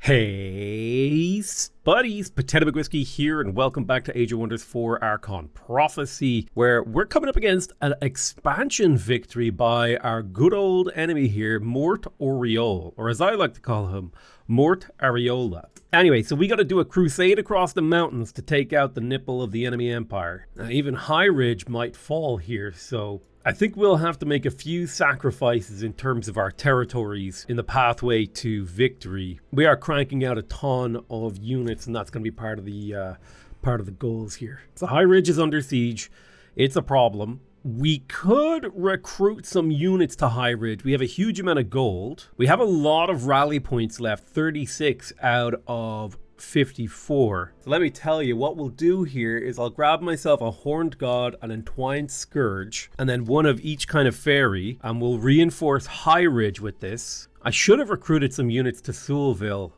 Hey, buddies, Potato McWhiskey here, and welcome back to Age of Wonders 4 Archon Prophecy, where we're coming up against an expansion victory by our good old enemy here, Mort Oriole, or as I like to call him, Mort Areola. Anyway, so we got to do a crusade across the mountains to take out the nipple of the enemy empire. Now, even High Ridge might fall here, so I think we'll have to make a few sacrifices in terms of our territories in the pathway to victory. We are cranking out a ton of units, and that's going to be part of the goals here. So High Ridge is under siege. It's a problem. We could recruit some units to High Ridge. We have a huge amount of gold. We have a lot of rally points left, 36 out of 54. So let me tell you, what we'll do here is I'll grab myself a Horned God, an Entwined Scourge, and then one of each kind of fairy, and we'll reinforce High Ridge with this. I should have recruited some units to Soulville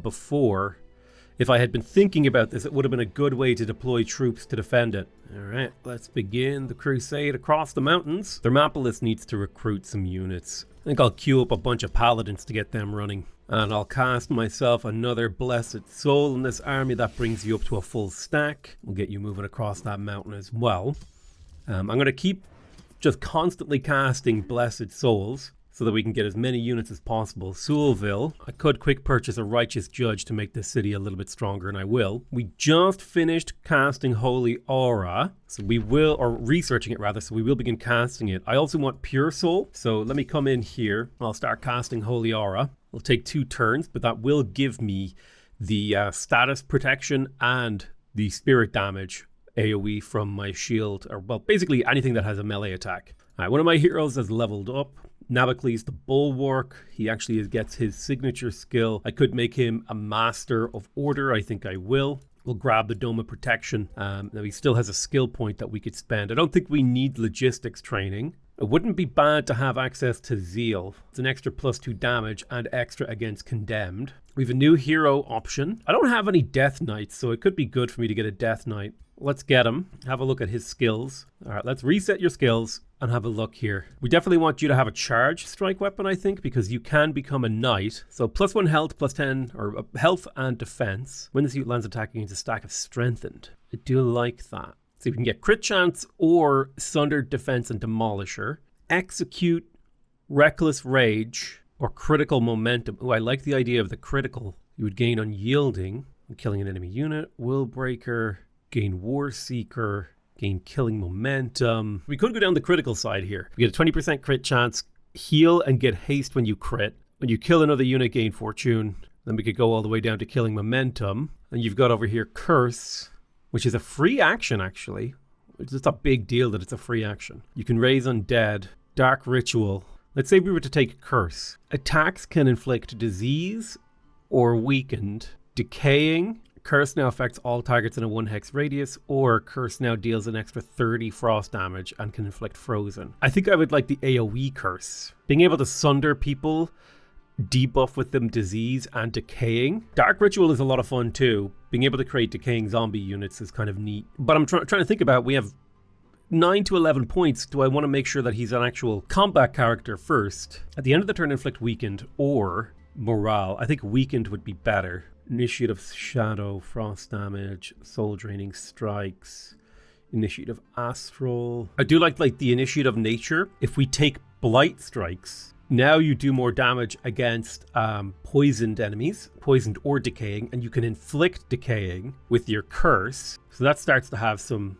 before. If I had been thinking about this, it would have been a good way to deploy troops to defend it. Alright, let's begin the crusade across the mountains. Thermopolis needs to recruit some units. I think I'll queue up a bunch of paladins to get them running. And I'll cast myself another Blessed Soul in this army. That brings you up to a full stack. We'll get you moving across that mountain as well. I'm going to keep just constantly casting Blessed Souls so that we can get as many units as possible. Soulville, I could quick purchase a Righteous Judge to make this city a little bit stronger, and I will. We just finished casting Holy Aura, so we will, or researching it rather, so we will begin casting it. I also want Pure Soul, so let me come in here. I'll start casting Holy Aura. It'll take 2 turns, but that will give me the status protection and the spirit damage AoE from my shield, or well, basically anything that has a melee attack. All right, one of my heroes has leveled up. Nabocles the Bulwark. He actually gets his signature skill. I could make him a Master of Order. I think I will. We'll grab the Dome of Protection. Now he still has a skill point that we could spend. I don't think we need logistics training. It wouldn't be bad to have access to Zeal. It's an extra +2 damage and extra against Condemned. We have a new hero option. I don't have any Death Knights, so it could be good for me to get a Death Knight. Let's get him. Have a look at his skills. All right, let's reset your skills and have a look here. We definitely want you to have a charge strike weapon, I think, because you can become a knight. So +1 health, +10, or health and defense. When this unit lands attacking against a stack of strengthened. I do like that. So we can get crit chance or sundered defense and demolisher. Execute, reckless rage, or critical momentum. Oh, I like the idea of the critical. You would gain unyielding when killing an enemy unit. Will breaker, gain war seeker, gain killing momentum. We could go down the critical side here. We get a 20% crit chance, heal and get haste when you crit. When you kill another unit, gain fortune. Then we could go all the way down to killing momentum. And you've got over here curse, which is a free action actually. It's just a big deal that it's a free action. You can raise undead, dark ritual. Let's say we were to take curse. Attacks can inflict disease or weakened, decaying. Curse now affects all targets in a 1 hex radius, or Curse now deals an extra 30 frost damage and can inflict frozen. I think I would like the AoE Curse. Being able to sunder people, debuff with them disease and decaying. Dark Ritual is a lot of fun too. Being able to create decaying zombie units is kind of neat. But I'm trying to think about, we have 9 to 11 points. Do I want to make sure that he's an actual combat character first? At the end of the turn, inflict weakened or morale. I think weakened would be better. Initiate of Shadow, Frost damage, Soul Draining Strikes, Initiate of Astral. I do like the Initiate of Nature. If we take Blight Strikes, now you do more damage against poisoned enemies, poisoned or decaying, and you can inflict decaying with your curse. So that starts to have some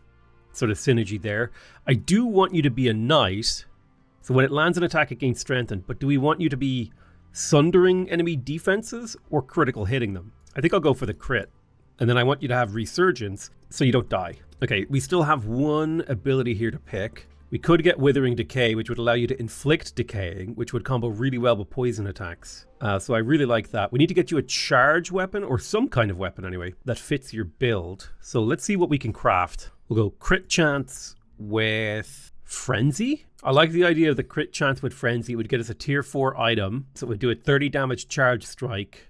sort of synergy there. I do want you to be a knight. So when it lands an attack, it gains strengthened, but do we want you to be sundering enemy defenses or critical hitting them? I think I'll go for the crit. And then I want you to have resurgence so you don't die. Okay, we still have one ability here to pick. We could get Withering Decay, which would allow you to inflict decaying, which would combo really well with poison attacks. So I really like that. We need to get you a charge weapon, or some kind of weapon anyway, that fits your build. So let's see what we can craft. We'll go crit chance with Frenzy. I like the idea of the crit chance with Frenzy. It would get us a tier 4 item. So it would do a 30 damage charge strike.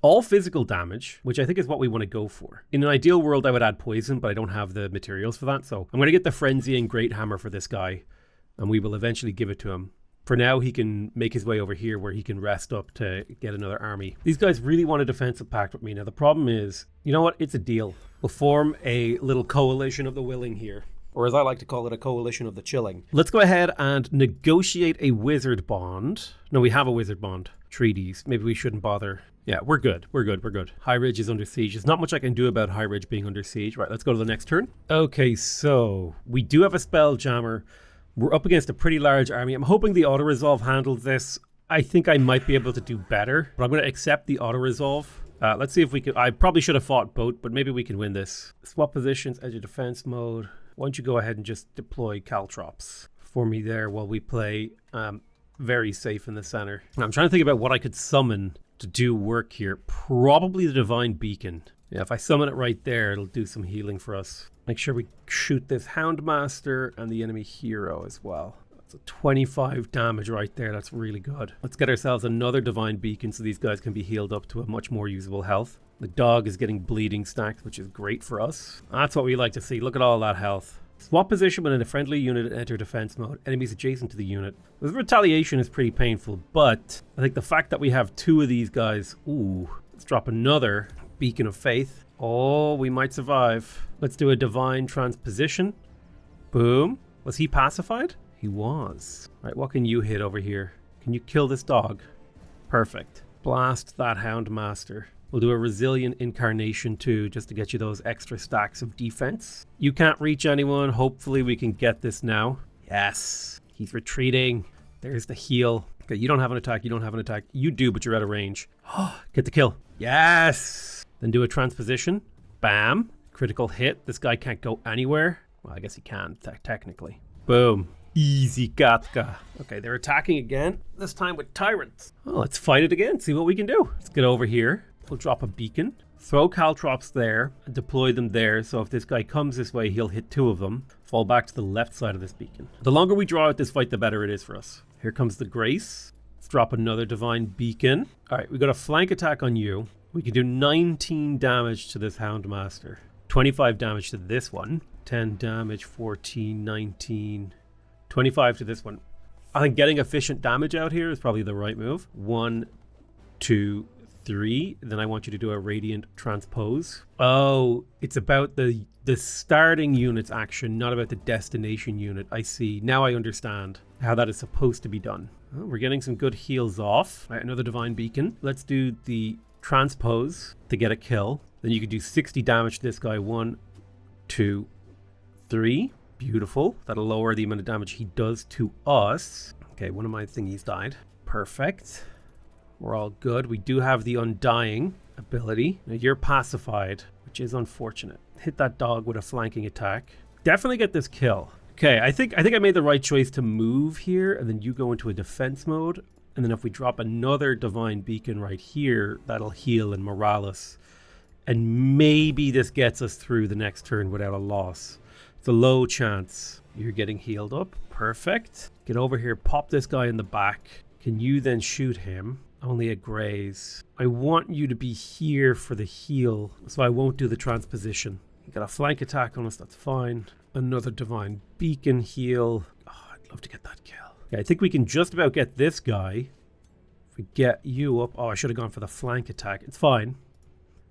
All physical damage, which I think is what we want to go for. In an ideal world, I would add poison, but I don't have the materials for that. So I'm going to get the Frenzy and Great Hammer for this guy, and we will eventually give it to him. For now, he can make his way over here where he can rest up to get another army. These guys really want a defensive pact with me. Now, the problem is, you know what? It's a deal. We'll form a little coalition of the willing here. Or as I like to call it, a coalition of the chilling. Let's go ahead and negotiate a wizard bond. No, we have a wizard bond. Treaties. Maybe we shouldn't bother. Yeah, we're good. We're good. We're good. High Ridge is under siege. There's not much I can do about High Ridge being under siege. Right, let's go to the next turn. Okay, so we do have a spell jammer. We're up against a pretty large army. I'm hoping the auto-resolve handles this. I think I might be able to do better, but I'm going to accept the auto-resolve. Let's see if we can. I probably should have fought boat, but maybe we can win this. Swap positions, edge of defense mode. Why don't you go ahead and just deploy caltrops for me there while we play very safe in the center. And I'm trying to think about what I could summon to do work here. Probably the Divine Beacon. Yeah, if I summon it right there, it'll do some healing for us. Make sure we shoot this Houndmaster and the enemy hero as well. That's a 25 damage right there. That's really good. Let's get ourselves another Divine Beacon so these guys can be healed up to a much more usable health. The dog is getting bleeding stacked, which is great for us. That's what we like to see. Look at all that health. Swap position when in a friendly unit and enter defense mode. Enemies adjacent to the unit. This retaliation is pretty painful, but I think the fact that we have two of these guys... Ooh, let's drop another Beacon of Faith. Oh, we might survive. Let's do a Divine Transposition. Boom. Was he pacified? He was. Right, what can you hit over here? Can you kill this dog? Perfect. Blast that Houndmaster. We'll do a Resilient Incarnation too, just to get you those extra stacks of defense. You can't reach anyone. Hopefully we can get this now. Yes. He's retreating. There's the heal. Okay, you don't have an attack. You don't have an attack. You do, but you're out of range. Get the kill. Yes. Then do a transposition. Bam. Critical hit. This guy can't go anywhere. Well, I guess he can, technically. Boom. Easy Gatka. Okay, they're attacking again. This time with tyrants. Oh, let's fight it again. See what we can do. Let's get over here. We'll drop a beacon, throw caltrops there, and deploy them there. So if this guy comes this way, he'll hit two of them. Fall back to the left side of this beacon. The longer we draw out this fight, the better it is for us. Here comes the Grace. Let's drop another Divine Beacon. All right, we got a flank attack on you. We can do 19 damage to this Houndmaster. 25 damage to this one. 10 damage, 14, 19, 25 to this one. I think getting efficient damage out here is probably the right move. 1, 2, 3. Then I want you to do a Radiant Transpose. Oh, it's about the starting unit's action, not about the destination unit. I see. Now I understand how that is supposed to be done. Oh, we're getting some good heals off. Right, another Divine Beacon. Let's do the Transpose to get a kill. Then you can do 60 damage to this guy. 1, 2, 3. Beautiful. That'll lower the amount of damage he does to us. Okay, one of my thingies died. Perfect. We're all good. We do have the Undying ability. Now you're pacified, which is unfortunate. Hit that dog with a flanking attack. Definitely get this kill. Okay, I think I made the right choice to move here, and then you go into a defense mode. And then if we drop another Divine Beacon right here, that'll heal and morale us. And maybe this gets us through the next turn without a loss. It's a low chance. You're getting healed up. Perfect. Get over here, pop this guy in the back. Can you then shoot him? Only a graze. I want you to be here for the heal, so I won't do the transposition. You got a flank attack on us, that's fine. Another Divine Beacon heal. Oh, I'd love to get that kill. Okay, I think we can just about get this guy. If we get you up. Oh, I should have gone for the flank attack. It's fine.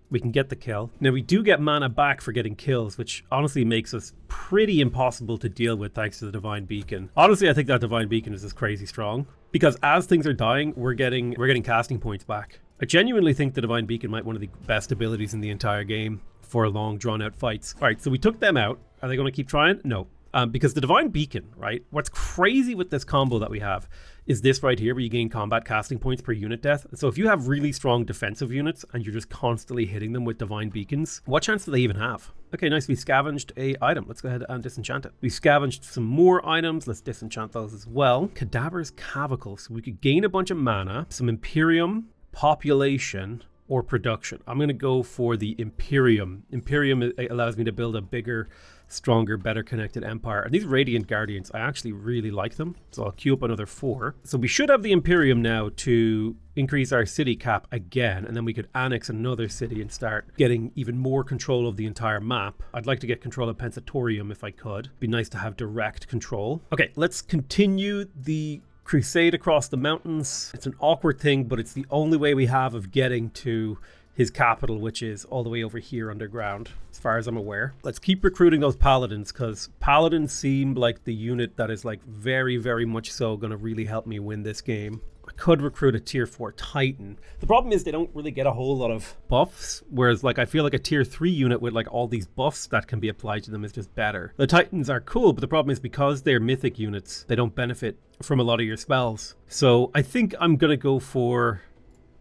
We can get the kill. Now, we do get mana back for getting kills, which honestly makes us pretty impossible to deal with thanks to the Divine Beacon. Honestly, I think that Divine Beacon is just crazy strong. Because as things are dying, we're getting casting points back. I genuinely think the Divine Beacon might be one of the best abilities in the entire game for long, drawn-out fights. All right, so we took them out. Are they going to keep trying? No. Because the Divine Beacon, right? What's crazy with this combo that we have is this right here where you gain combat casting points per unit death. So if you have really strong defensive units and you're just constantly hitting them with Divine Beacons, what chance do they even have? Okay, nice. We scavenged a item. Let's go ahead and disenchant it. We scavenged some more items. Let's disenchant those as well. Cadaver's Cavacle. So we could gain a bunch of mana, some Imperium, population, or production. I'm going to go for the Imperium. Imperium allows me to build a bigger, stronger, better connected empire. And these Radiant Guardians, I actually really like them. So I'll queue up another 4. So we should have the Imperium now to increase our city cap again. And then we could annex another city and start getting even more control of the entire map. I'd like to get control of Pensatorium if I could. Be nice to have direct control. Okay, let's continue the Crusade across the mountains. It's an awkward thing, but it's the only way we have of getting to his capital, which is all the way over here underground, as far as I'm aware. Let's keep recruiting those paladins, because paladins seem like the unit that is like very, very much so going to really help me win this game. I could recruit a tier 4 Titan. The problem is they don't really get a whole lot of buffs, whereas like I feel like a tier 3 unit with like all these buffs that can be applied to them is just better. The Titans are cool, but the problem is because they're mythic units, they don't benefit from a lot of your spells. So I think I'm going to go for...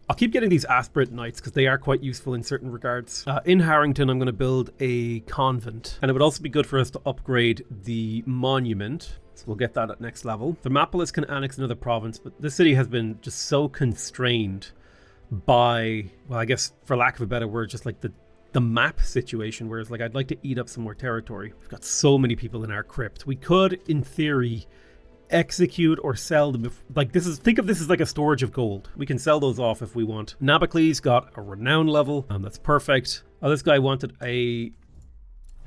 I'll keep getting these aspirant knights because they are quite useful in certain regards. In Harrington, I'm going to build a convent, and it would also be good for us to upgrade the monument. So we'll get that at next level. Thermopolis can annex another province, but this city has been just so constrained by, well, I guess for lack of a better word, just like the map situation, whereas like I'd like to eat up some more territory. We've got so many people in our crypt. We could, in theory, execute or sell them. Like this is, think of this as like a storage of gold. We can sell those off if we want. Nabocles got a renown level, and that's perfect. Oh, this guy wanted a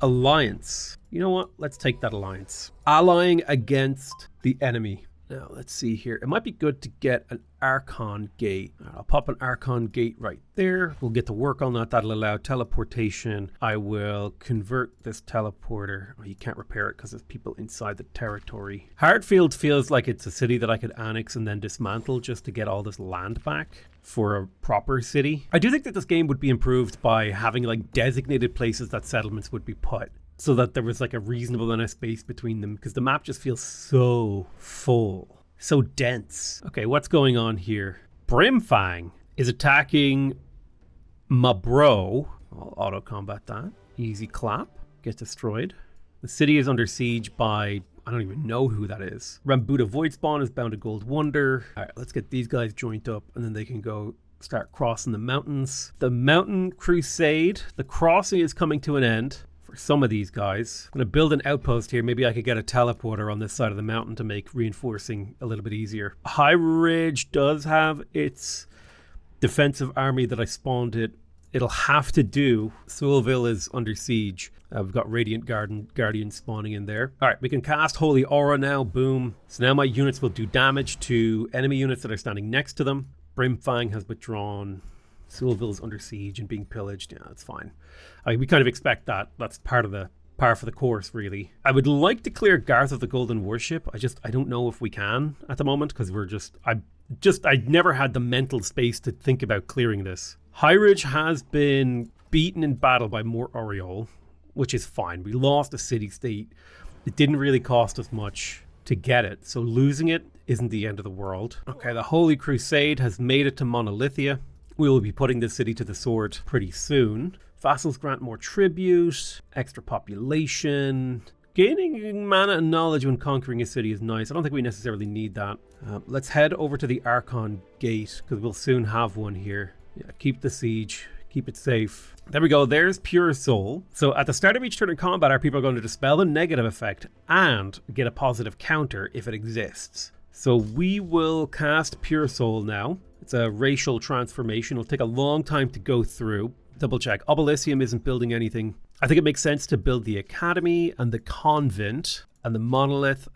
alliance. You know what? Let's take that alliance. Allying against the enemy. Now, let's see here. It might be good to get an Archon gate. I'll pop an Archon gate right there. We'll get to work on that. That'll allow teleportation. I will convert this teleporter. Oh, you can't repair it because there's people inside the territory. Hartfield feels like it's a city that I could annex and then dismantle just to get all this land back for a proper city. I do think that this game would be improved by having like designated places that settlements would be put, so that there was like a reasonable amount of space between them, because the map just feels so full, so dense. Okay, what's going on here? Brimfang is attacking my bro. I'll auto combat that. Easy clap. Gets destroyed. The city is under siege by, I don't even know who that is. Rambuta Voidspawn is bound to Gold Wonder. All right, let's get these guys joined up, and then they can go start crossing the mountains. The Mountain Crusade, the crossing is coming to an end. Some of these guys. I'm going to build an outpost here. Maybe I could get a teleporter on this side of the mountain to make reinforcing a little bit easier. High Ridge does have its defensive army that I spawned it. It'll have to do. Soulville is under siege. We've got Radiant Guardian spawning in there. All right, we can cast Holy Aura now. Boom. So now my units will do damage to enemy units that are standing next to them. Brimfang has withdrawn. Soulville's under siege and being pillaged. Yeah, that's fine. I mean, we kind of expect that. That's part for the course, really. I would like to clear Garth of the Golden Worship. I don't know if we can at the moment, because I never had the mental space to think about clearing this. High Ridge has been beaten in battle by Mort Oriole, which is fine. We lost a city-state. It didn't really cost us much to get it, so losing it isn't the end of the world. Okay, the Holy Crusade has made it to Monolithia. We will be putting this city to the sword pretty soon. Vassals grant more tribute, extra population. Gaining mana and knowledge when conquering a city is nice. I don't think we necessarily need that. Let's head over to the Archon gate, because we'll soon have one here. Yeah, keep the siege, keep it safe. There we go, there's Pure Soul. So at the start of each turn in combat, our people are going to dispel the negative effect and get a positive counter if it exists. So we will cast Pure Soul now. It's a racial transformation. It'll take a long time to go through. Double check. Obelissium isn't building anything. I think it makes sense to build the Academy and the Convent and the Monolith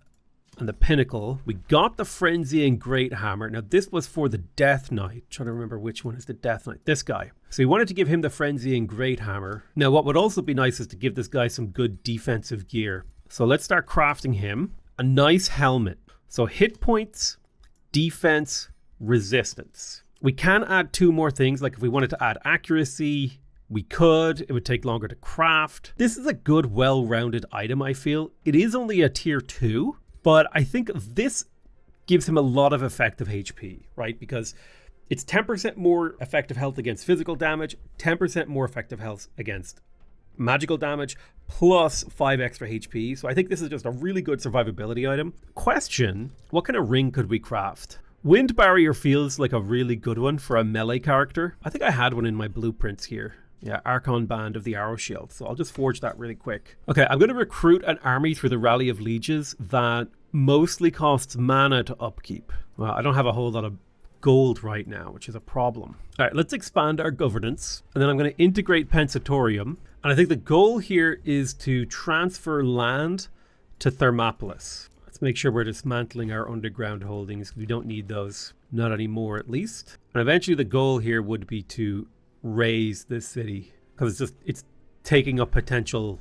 and the Pinnacle. We got the Frenzy and Great Hammer. Now this was for the Death Knight. Trying to remember which one is the Death Knight. This guy. So we wanted to give him the Frenzy and Great Hammer. Now what would also be nice is to give this guy some good defensive gear. So let's start crafting him a nice helmet. So hit points, defense, resistance. We can add 2 more things, like if we wanted to add accuracy, we could. It would take longer to craft. This is a good, well-rounded item, I feel. It is only a tier 2, but I think this gives him a lot of effective HP, right? Because it's 10% more effective health against physical damage, 10% more effective health against magical damage, plus 5 extra HP. So I think this is just a really good survivability item. Question, what kind of ring could we craft? Wind Barrier feels like a really good one for a melee character. I think I had one in my blueprints here. Yeah, Archon Band of the Arrow Shield. So I'll just forge that really quick. Okay, I'm going to recruit an army through the Rally of Lieges that mostly costs mana to upkeep. Well, I don't have a whole lot of gold right now, which is a problem. All right, let's expand our governance. And then I'm going to integrate Pensatorium. And I think the goal here is to transfer land to Thermopolis. Let's make sure we're dismantling our underground holdings. We don't need those. Not anymore, at least. And eventually the goal here would be to raise this city, because it's taking up potential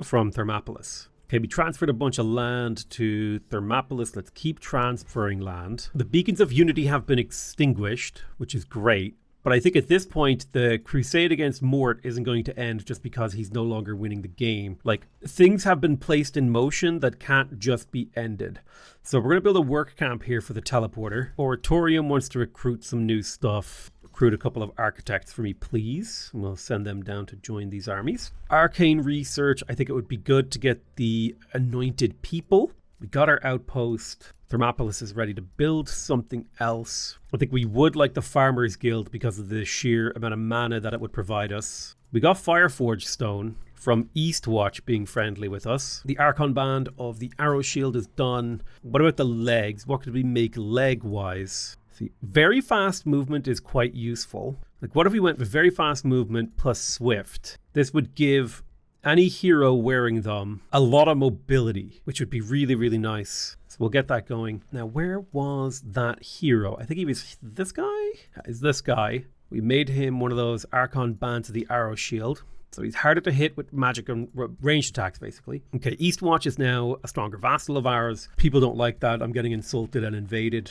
from Thermopolis. Okay, we transferred a bunch of land to Thermopolis. Let's keep transferring land. The beacons of unity have been extinguished, which is great. But I think at this point, the crusade against Mort isn't going to end just because he's no longer winning the game. Like, things have been placed in motion that can't just be ended. So we're going to build a work camp here for the teleporter. Oratorium wants to recruit some new stuff. Recruit a couple of architects for me, please. And we'll send them down to join these armies. Arcane research. I think it would be good to get the anointed people. We got our outpost. Thermopolis is ready to build something else. I think we would like the Farmers Guild because of the sheer amount of mana that it would provide us. We got Fireforge Stone from Eastwatch being friendly with us. The Archon band of the Arrow Shield is done. What about the legs? What could we make leg-wise? See, very fast movement is quite useful. Like, what if we went with very fast movement plus swift? This would give any hero wearing them a lot of mobility, which would be really, really nice. So we'll get that going. Now, where was that hero? I think he was this guy? Yeah, is this guy. We made him one of those Archon bands of the Arrow Shield. So he's harder to hit with magic and ranged attacks, basically. Okay, Eastwatch is now a stronger vassal of ours. People don't like that. I'm getting insulted and invaded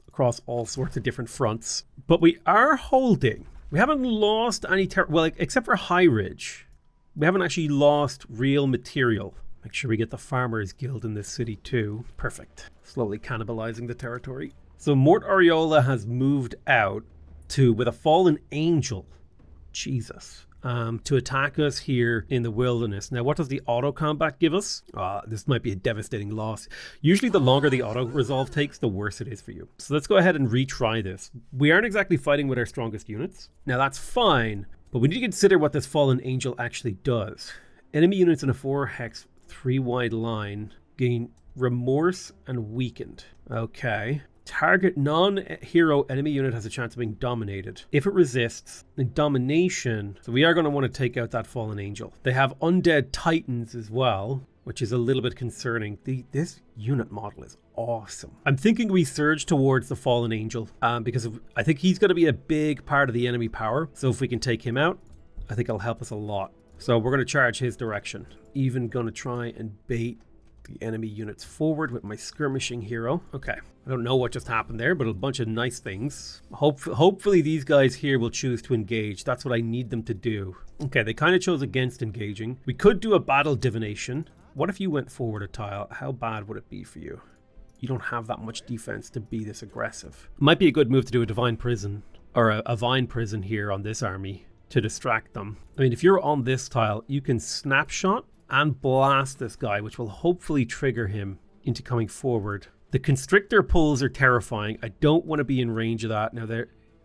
across all sorts of different fronts. But we are holding. We haven't lost any well, except for High Ridge. We haven't actually lost real material. Make sure we get the Farmers Guild in this city too. Perfect. Slowly cannibalizing the territory. So Mort Aureola has moved out with a fallen angel. Jesus. To attack us here in the wilderness. Now, what does the auto combat give us? This might be a devastating loss. Usually the longer the auto resolve takes, the worse it is for you. So let's go ahead and retry this. We aren't exactly fighting with our strongest units. Now, that's fine. But we need to consider what this fallen angel actually does. Enemy units in a 4-hex 3-wide line gain remorse and weakened. Okay. Target non-hero enemy unit has a chance of being dominated. If it resists, then domination. So we are going to want to take out that fallen angel. They have undead titans as well, which is a little bit concerning. This unit model is awesome. I'm thinking we surge towards the fallen angel because I think he's going to be a big part of the enemy power. So if we can take him out, I think it'll help us a lot. So we're going to charge his direction. Even going to try and bait the enemy units forward with my skirmishing hero. Okay, I don't know what just happened there, but a bunch of nice things. Hopefully these guys here will choose to engage. That's what I need them to do. Okay, they kind of chose against engaging. We could do a battle divination. What if you went forward a tile? How bad would it be for you? You don't have that much defense to be this aggressive. It might be a good move to do a divine prison or a vine prison here on this army to distract them. I mean, if you're on this tile, you can snapshot and blast this guy, which will hopefully trigger him into coming forward. The constrictor pulls are terrifying. I don't want to be in range of that. Now,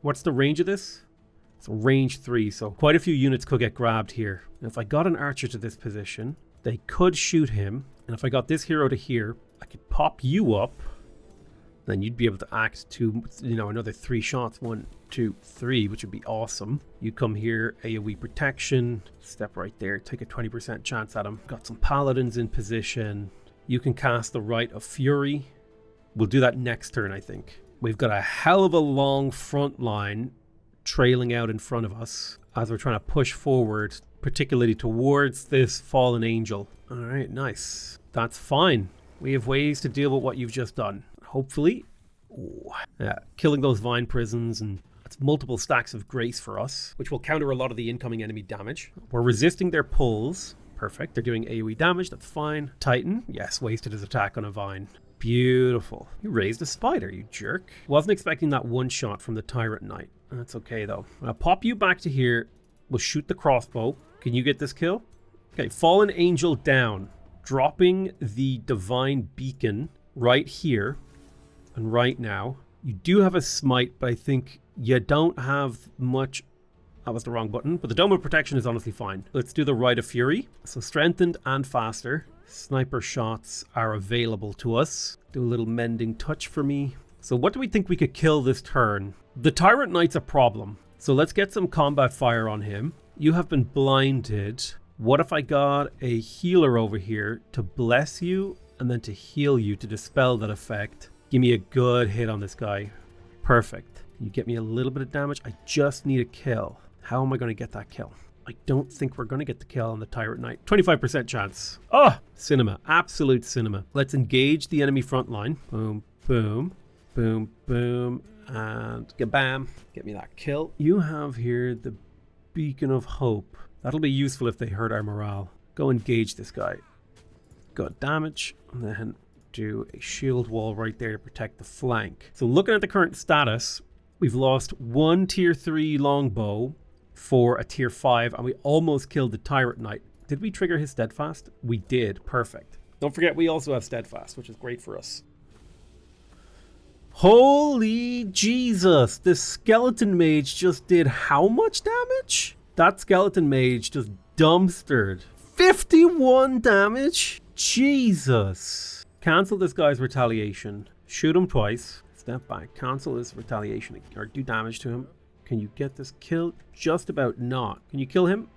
what's the range of this? It's range 3, so quite a few units could get grabbed here. Now, if I got an archer to this position, they could shoot him. And if I got this hero to here, I could pop you up. Then you'd be able to act to, another 3 shots. 1, 2, 3, which would be awesome. You come here, AoE protection, step right there, take a 20% chance at him. Got some paladins in position. You can cast the Rite of Fury. We'll do that next turn, I think. We've got a hell of a long front line trailing out in front of us as we're trying to push forward, particularly towards this fallen angel. All right, nice. That's fine. We have ways to deal with what you've just done. Hopefully. Ooh. Yeah, killing those vine prisons, and that's multiple stacks of grace for us, which will counter a lot of the incoming enemy damage. We're resisting their pulls. Perfect. They're doing AoE damage. That's fine. Titan. Yes, wasted his attack on a vine. Beautiful. You raised a spider, you jerk. Wasn't expecting that one shot from the Tyrant Knight. That's okay, though. I'll pop you back to here. We'll shoot the crossbow. Can you get this kill? Okay, fallen angel down. Dropping the divine beacon right here. And right now, you do have a smite, but I think you don't have much. That was the wrong button, but the Dome of Protection is honestly fine. Let's do the Rite of Fury. So strengthened and faster. Sniper shots are available to us. Do a little mending touch for me. So what do we think we could kill this turn? The Tyrant Knight's a problem. So let's get some combat fire on him. You have been blinded. What if I got a healer over here to bless you and then to heal you to dispel that effect. Give me a good hit on this guy. Perfect. You get me a little bit of damage. I just need a kill. How am I going to get that kill? I don't think we're going to get the kill on the Tyrant Knight. 25% chance. Oh, cinema. Absolute cinema. Let's engage the enemy front line. Boom, boom, boom, boom, and kabam. Get me that kill. You have here the Beacon of Hope. That'll be useful if they hurt our morale. Go engage this guy. Got damage, and then do a shield wall right there to protect the flank. So looking at the current status, we've lost one tier 3 longbow for a tier 5, and we almost killed the Tyrant Knight. Did we trigger his steadfast? We did. Perfect. Don't forget we also have steadfast, which is great for us. Holy Jesus! This skeleton mage just did how much damage? That skeleton mage just dumpstered 51 damage. Jesus. Cancel this guy's retaliation. Shoot him twice. Step back. Cancel his retaliation or do damage to him. Can you get this kill? Just about not. Can you kill him?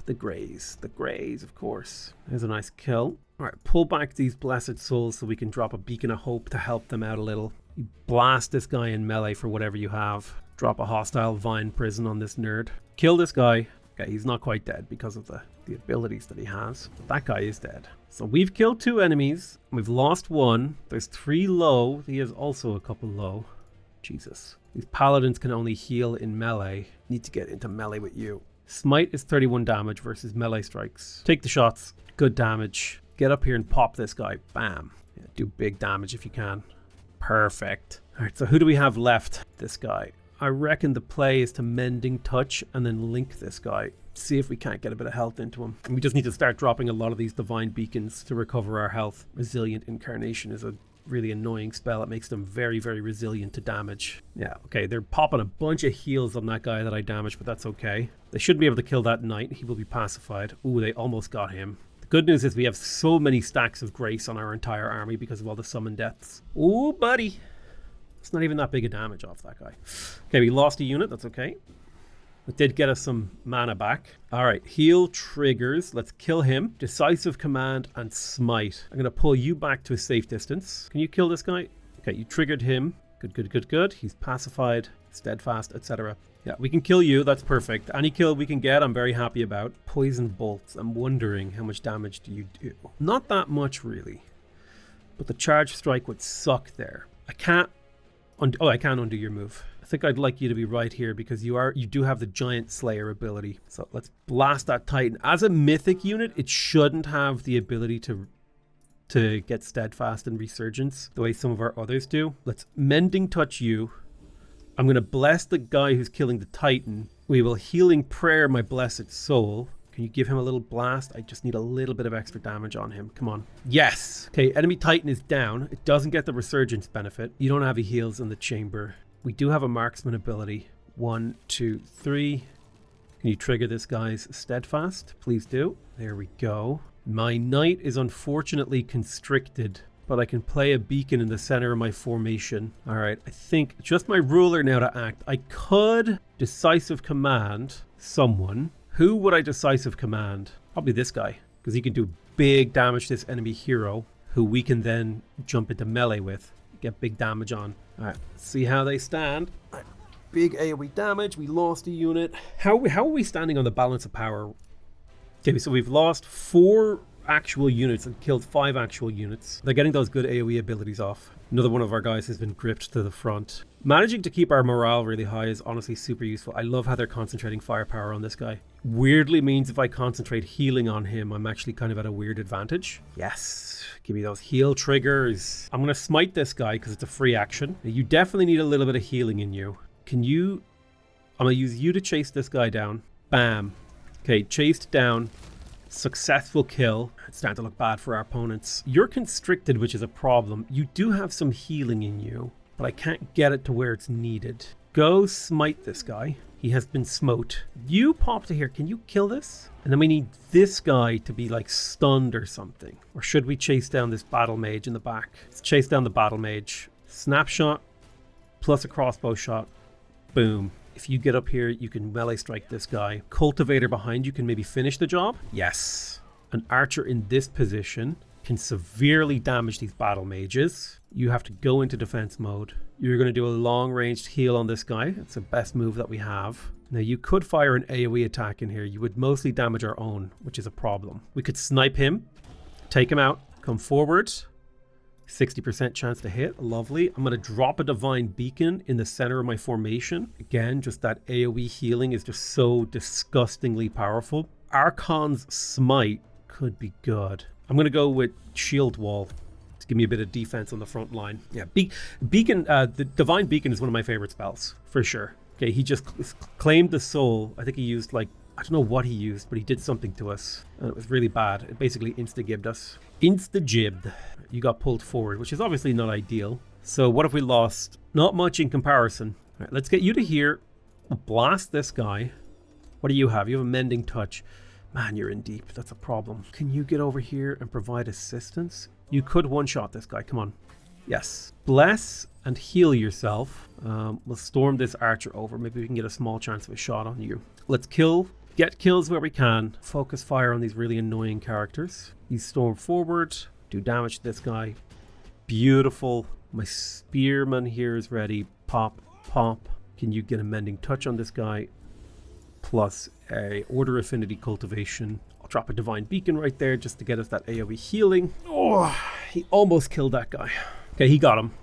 The Greys. The Greys, of course. There's a nice kill. Alright, pull back these blessed souls so we can drop a Beacon of Hope to help them out a little. You blast this guy in melee for whatever you have. Drop a hostile Vine Prison on this nerd. Kill this guy. Okay, he's not quite dead because of the abilities that he has. But that guy is dead. So we've killed 2 enemies. We've lost 1. There's 3 low. He has also a couple low. Jesus. These paladins can only heal in melee. Need to get into melee with you. Smite is 31 damage versus melee strikes. Take the shots. Good damage. Get up here and pop this guy. Bam. Yeah, do big damage if you can. Perfect. Alright, so who do we have left? This guy. I reckon the play is to Mending Touch and then link this guy. See if we can't get a bit of health into him. And we just need to start dropping a lot of these Divine Beacons to recover our health. Resilient Incarnation is a really annoying spell. It makes them very, very resilient to damage. Yeah, okay, they're popping a bunch of heals on that guy that I damaged, but that's okay. They should be able to kill that knight. He will be pacified. Ooh, they almost got him. The good news is we have so many stacks of grace on our entire army because of all the summon deaths. Ooh, buddy. It's not even that big a damage off that guy. Okay, we lost a unit. That's okay. It did get us some mana back. All right, heal triggers. Let's kill him. Decisive Command and Smite. I'm going to pull you back to a safe distance. Can you kill this guy? Okay, you triggered him. Good, good, good, good. He's pacified, steadfast, etc. Yeah, we can kill you. That's perfect. Any kill we can get, I'm very happy about. Poison bolts. I'm wondering how much damage do you do? Not that much, really. But the charge strike would suck there. I can't... I can undo your move. I think I'd like you to be right here because you do have the Giant Slayer ability. So let's blast that Titan. As a mythic unit, it shouldn't have the ability to get steadfast and resurgence the way some of our others do. Let's Mending Touch you. I'm going to bless the guy who's killing the Titan. We will Healing Prayer my blessed soul. Can you give him a little blast? I just need a little bit of extra damage on him. Come on. Yes. Okay, enemy Titan is down. It doesn't get the resurgence benefit. You don't have any heals in the chamber. We do have a marksman ability. 1, 2, 3. Can you trigger this guy's steadfast? Please do. There we go. My knight is unfortunately constricted, but I can play a beacon in the center of my formation. All right, I think just my ruler now to act. I could Decisive Command someone. Who would I Decisive Command? Probably this guy, because he can do big damage to this enemy hero, who we can then jump into melee with. Get big damage on. All right, see how they stand. All right, big AoE damage. We lost a unit. How are we standing on the balance of power? Okay, so we've lost 4 actual units and killed 5 actual units. They're getting those good AoE abilities off. Another one of our guys has been gripped to the front. Managing to keep our morale really high is honestly super useful. I love how they're concentrating firepower on this guy. Weirdly means if I concentrate healing on him, I'm actually kind of at a weird advantage. Yes, give me those heal triggers. I'm going to smite this guy because it's a free action. You definitely need a little bit of healing in you. Can you... I'm going to use you to chase this guy down. Bam. Okay, chased down. Successful kill. It's starting to look bad for our opponents. You're constricted, which is a problem. You do have some healing in you, but I can't get it to where it's needed. Go smite this guy. He has been smote. You pop to here. Can you kill this? And then we need this guy to be like stunned or something. Or should we chase down this battle mage in the back? Let's chase down the battle mage. Snapshot plus a crossbow shot. Boom. If you get up here, you can melee strike this guy. Cultivator behind you can maybe finish the job. Yes. An archer in this position can severely damage these battle mages. You have to go into defense mode. You're going to do a long-ranged heal on this guy. It's the best move that we have. Now, you could fire an AoE attack in here. You would mostly damage our own, which is a problem. We could snipe him, take him out, come forward. 60% chance to hit. Lovely. I'm going to drop a Divine Beacon in the center of my formation. Again, just that AoE healing is just so disgustingly powerful. Archon's Smite could be good. I'm going to go with Shield Wall to give me a bit of defense on the front line. Yeah, Beacon, the Divine Beacon is one of my favorite spells, for sure. Okay, he just claimed the soul. I think he used, like, I don't know what he used, but he did something to us. And it was really bad. It basically insta-gibbed us. Insta-gibbed. You got pulled forward, which is obviously not ideal. So what have we lost? Not much in comparison. All right, let's get you to here. We'll blast this guy. What do you have? You have a Mending Touch. Man, you're in deep. That's a problem. Can you get over here and provide assistance? You could one-shot this guy. Come on. Yes. Bless and heal yourself. We'll storm this archer over. Maybe we can get a small chance of a shot on you. Let's kill. Get kills where we can. Focus fire on these really annoying characters. You storm forward. Do damage to this guy. Beautiful. My spearman here is ready. Pop, pop. Can you get a Mending Touch on this guy? Plus a Order Affinity Cultivation. I'll drop a Divine Beacon right there just to get us that AoE healing. Oh, he almost killed that guy. Okay, he got him.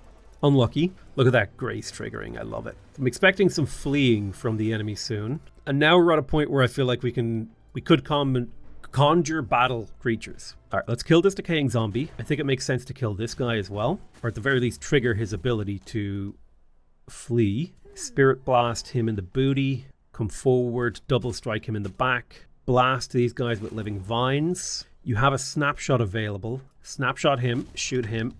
Unlucky. Look at that grace triggering. I love it. I'm expecting some fleeing from the enemy soon. And now we're at a point where I feel like we could conjure battle creatures. All right, let's kill this decaying zombie. I think it makes sense to kill this guy as well. Or at the very least, trigger his ability to flee. Spirit Blast him in the booty. Come forward, double strike him in the back. Blast these guys with living vines. You have a snapshot available. Snapshot him, shoot him.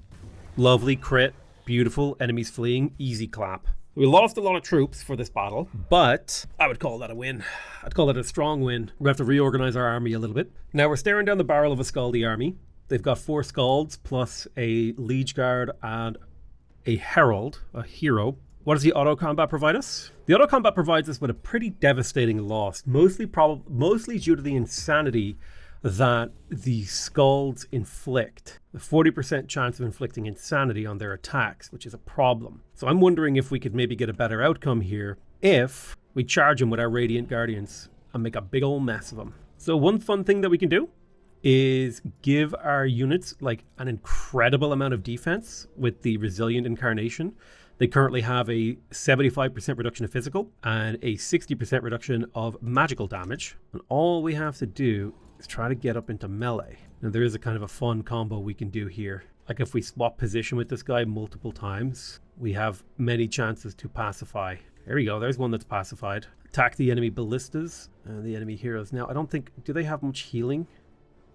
Lovely crit. Beautiful. Enemies fleeing. Easy clap. We lost a lot of troops for this battle, but I would call that a win. I'd call it a strong win. We're going to have to reorganize our army a little bit. Now we're staring down the barrel of a Scaldy army. They've got 4 Scalds plus a Liege Guard and a Herald, a hero. What does the auto combat provide us? The auto combat provides us with a pretty devastating loss, mostly due to the insanity that the Scalds inflict. The 40% chance of inflicting insanity on their attacks, which is a problem. So I'm wondering if we could maybe get a better outcome here if we charge them with our Radiant Guardians and make a big old mess of them. So one fun thing that we can do is give our units like an incredible amount of defense with the Resilient Incarnation. They currently have a 75% reduction of physical and a 60% reduction of magical damage. And all we have to do is try to get up into melee. Now there is a kind of a fun combo we can do here. Like if we swap position with this guy multiple times, we have many chances to pacify. There we go, there's one that's pacified. Attack the enemy ballistas and the enemy heroes. Now I don't think, do they have much healing?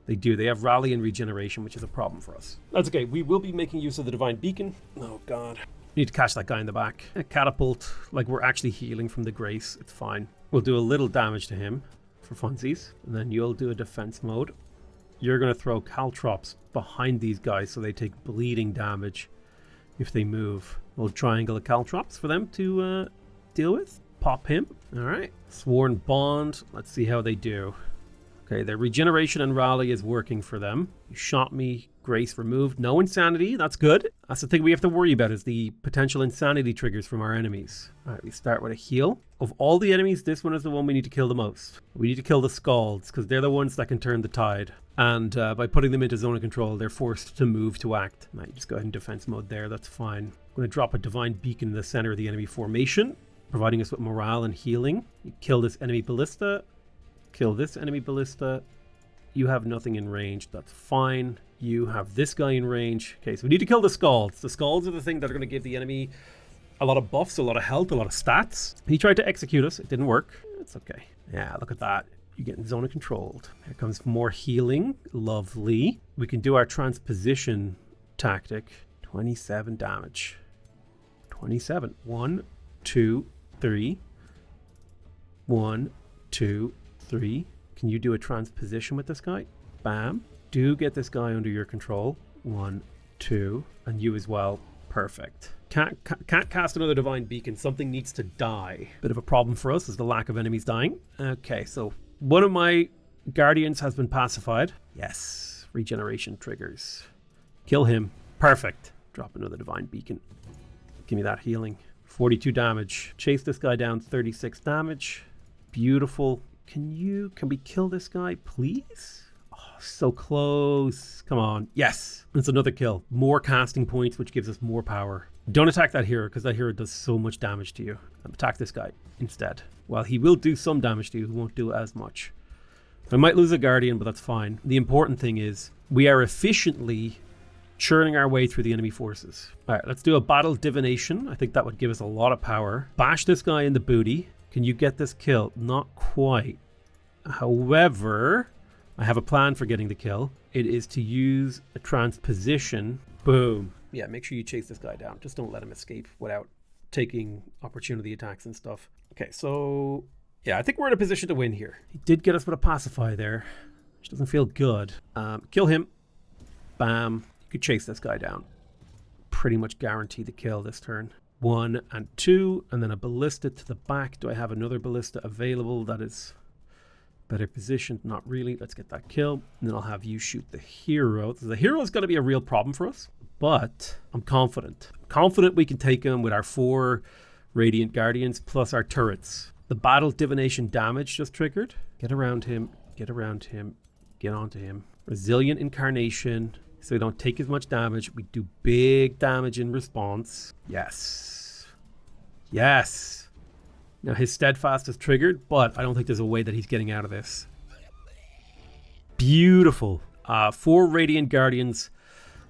They do, they have rally and regeneration, which is a problem for us. That's okay, we will be making use of the Divine Beacon. Oh god. Need to catch that guy in the back. A catapult, like we're actually healing from the grace, it's fine. We'll do a little damage to him for funsies, and then you'll do a defense mode. You're going to throw caltrops behind these guys so they take bleeding damage if they move. We'll triangle of caltrops for them to deal with. Pop him. All right. Sworn Bond. Let's see how they do. Okay, their regeneration and rally is working for them. You shot me. Grace removed. No insanity. That's good. That's the thing we have to worry about is the potential insanity triggers from our enemies. All right, we start with a heal. Of all the enemies, this one is the one we need to kill the most. We need to kill the Scalds because they're the ones that can turn the tide. And by putting them into zone of control, they're forced to move to act. Right, just go ahead and defense mode there. That's fine. I'm going to drop a Divine Beacon in the center of the enemy formation, providing us with morale and healing. You kill this enemy ballista. Kill this enemy ballista. You have nothing in range. That's fine. You have this guy in range. Okay, so we need to kill the Scalds. The Scalds are the thing that are going to give the enemy a lot of buffs, a lot of health, a lot of stats. He tried to execute us. It didn't work. It's okay. Yeah, look at that. You're getting zone controlled. Here comes more healing. Lovely. We can do our transposition tactic. 27 damage. 27. 1, 2, 3. 1, 2, 3. Can you do a transposition with this guy? Bam. Do get this guy under your control. 1, 2. And you as well. Perfect. Can't cast another Divine Beacon. Something needs to die. Bit of a problem for us is the lack of enemies dying. Okay, so one of my Guardians has been pacified. Yes. Regeneration triggers. Kill him. Perfect. Drop another divine beacon. Give me that healing. 42 damage. Chase this guy down. 36 damage. Beautiful. Can we kill this guy, please? Oh, so close. Come on. Yes. It's another kill. More casting points, which gives us more power. Don't attack that hero, because that hero does so much damage to you. Attack this guy instead. While he will do some damage to you, he won't do as much. I might lose a guardian, but that's fine. The important thing is we are efficiently churning our way through the enemy forces. All right, let's do a battle divination. I think that would give us a lot of power. Bash this guy in the booty. Can you get this kill? Not quite. However, I have a plan for getting the kill. It is to use a transposition. Boom. Yeah, make sure you chase this guy down. Just don't let him escape without taking opportunity attacks and stuff. Okay, so yeah, I think we're in a position to win here. He did get us with a pacify there, which doesn't feel good. Kill him. Bam. You could chase this guy down. Pretty much guarantee the kill this turn. 1 and 2, and then a ballista to the back. Do I have another ballista available that is better positioned? Not really. Let's get that kill. And then I'll have you shoot the hero. The hero is going to be a real problem for us, but I'm confident. I'm confident we can take him with our 4 Radiant Guardians plus our turrets. The battle divination damage just triggered. Get around him. Get around him. Get onto him. Resilient incarnation. So we don't take as much damage. We do big damage in response. Yes. Yes. Now his steadfast is triggered, but I don't think there's a way that he's getting out of this. Beautiful. 4 Radiant Guardians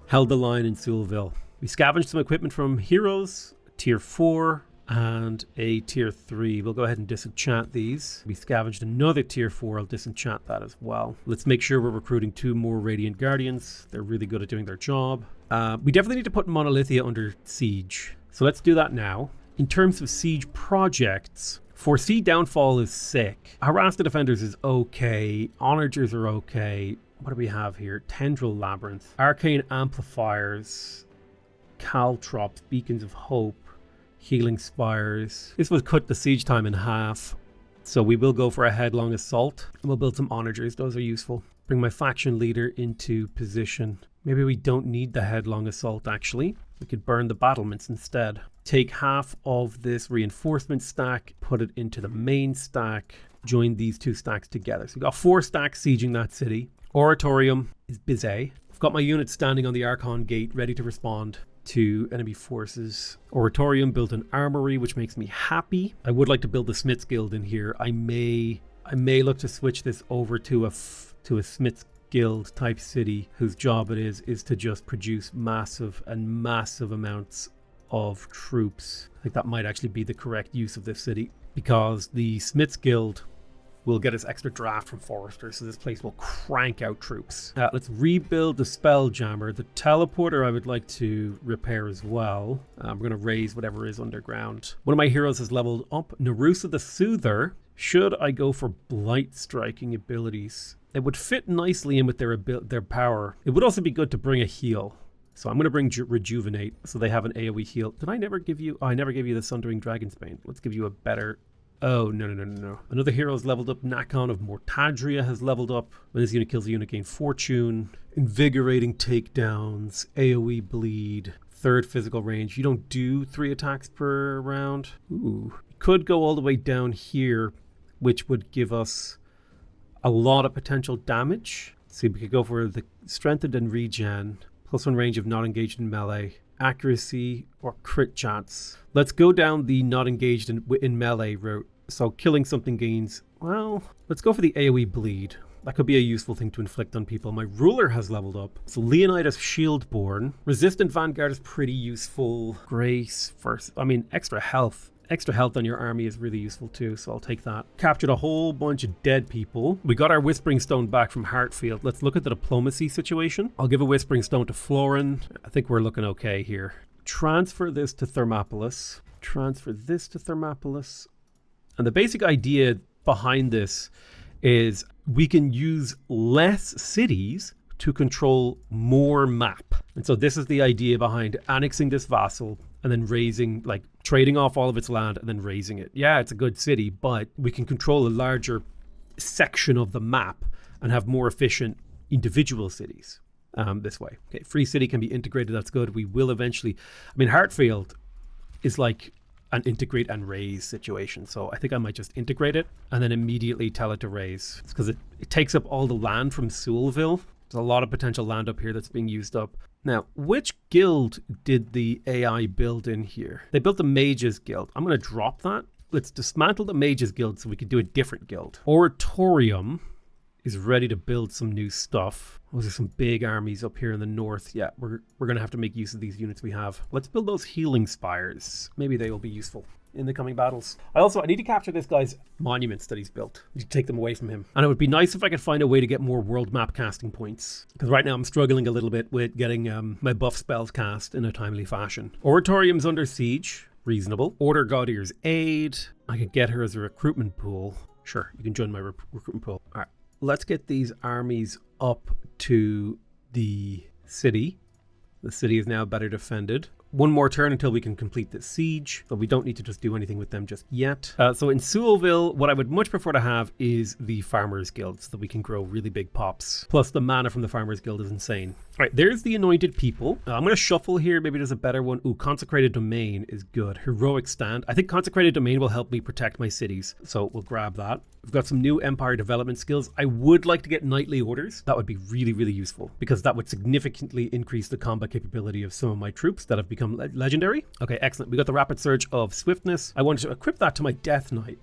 held the line in Sulville. We scavenged some equipment from heroes, tier 4 and a tier 3. We'll go ahead and disenchant these. We scavenged another tier 4. I'll disenchant that as well. Let's make sure we're recruiting 2 more Radiant Guardians. They're really good at doing their job. We definitely need to put Monolithia under siege. So let's do that now. In terms of siege projects, Foresee Downfall is sick. Harass the Defenders is okay. Onagers are okay. What do we have here? Tendril Labyrinth. Arcane Amplifiers. Caltrops. Beacons of Hope. Healing Spires. This would cut the siege time in half. So we will go for a headlong assault. And we'll build some onagers. Those are useful. Bring my faction leader into position. Maybe we don't need the headlong assault actually. We could burn the battlements instead. Take half of this reinforcement stack, put it into the main stack, join these 2 stacks together. So we've got 4 stacks sieging that city. Oratorium is busy. I've got my units standing on the Archon gate ready to respond to enemy forces. Oratorium built an armory, which makes me happy. I would like to build the Smith's Guild in here. I may look to switch this over to a Smith's Guild type city whose job it is to just produce massive amounts of troops. I think that might actually be the correct use of this city, because the Smith's Guild will get us extra draft from foresters, so this place will crank out troops. Let's rebuild the Spelljammer. The teleporter I would like to repair as well. We're going to raise whatever is underground. One of my heroes has leveled up. Narusa the Soother. Should I go for blight striking abilities? It would fit nicely in with their power. It would also be good to bring a heal. So I'm going to bring Rejuvenate, so they have an AoE heal. Did I never give you... Oh, I never gave you the Sundering Dragonsbane. Let's give you a better... Oh, no. Another hero has leveled up. Nakon of Mortadria has leveled up. When this unit kills a unit, gain Fortune. Invigorating takedowns. AoE bleed. 3rd physical range. You don't do 3 attacks per round. Ooh. Could go all the way down here, which would give us a lot of potential damage. See, we could go for the Strengthened and Regen. +1 range of not engaged in melee. Accuracy or crit chance. Let's go down the not engaged in melee route. So killing something gains... Well, let's go for the AoE bleed. That could be a useful thing to inflict on people. My ruler has leveled up. So Leonidas Shieldborn. Resistant Vanguard is pretty useful. Grace first. I mean, extra health. Extra health on your army is really useful too, so I'll take that. Captured a whole bunch of dead people. We got our Whispering Stone back from Heartfield. Let's look at the diplomacy situation. I'll give a Whispering Stone to Florin. I think we're looking okay here. Transfer this to Thermopolis. Transfer this to Thermopolis. And the basic idea behind this is we can use less cities to control more map. And so this is the idea behind annexing this vassal and then raising, like trading off all of its land and then raising it. Yeah, it's a good city, but we can control a larger section of the map and have more efficient individual cities this way. Okay, free city can be integrated. That's good. We will eventually, I mean, Hartfield is like an integrate and raise situation. So I think I might just integrate it and then immediately tell it to raise. It's because it takes up all the land from Sewellville. There's a lot of potential land up here that's being used up. Now, which guild did the AI build in here? They built the Mages Guild. I'm going to drop that. Let's dismantle the Mages Guild so we can do a different guild. Oratorium is ready to build some new stuff. Those are some big armies up here in the north. Yeah, we're going to have to make use of these units we have. Let's build those healing spires. Maybe they will be useful in the coming battles. I need to capture this guy's monuments that he's built. I need to take them away from him. And it would be nice if I could find a way to get more world map casting points. Because right now I'm struggling a little bit with getting my buff spells cast in a timely fashion. Oratorium's under siege. Reasonable. Order Gaudier's aid. I could get her as a recruitment pool. Sure, you can join my recruitment pool. All right, let's get these armies up to the city. The city is now better defended. One more turn until we can complete this siege, so we don't need to just do anything with them just yet. So in Sewellville, what I would much prefer to have is the Farmers Guild so that we can grow really big pops. Plus the mana from the Farmers Guild is insane. All right, there's the Anointed People. I'm going to shuffle here. Maybe there's a better one. Ooh, Consecrated Domain is good. Heroic Stand. I think Consecrated Domain will help me protect my cities, so we'll grab that. We've got some new Empire development skills. I would like to get Knightly Orders. That would be really, really useful because that would significantly increase the combat capability of some of my troops that have become legendary. Okay, excellent. We got the Rapid Surge of Swiftness. I wanted to equip that to my Death Knight.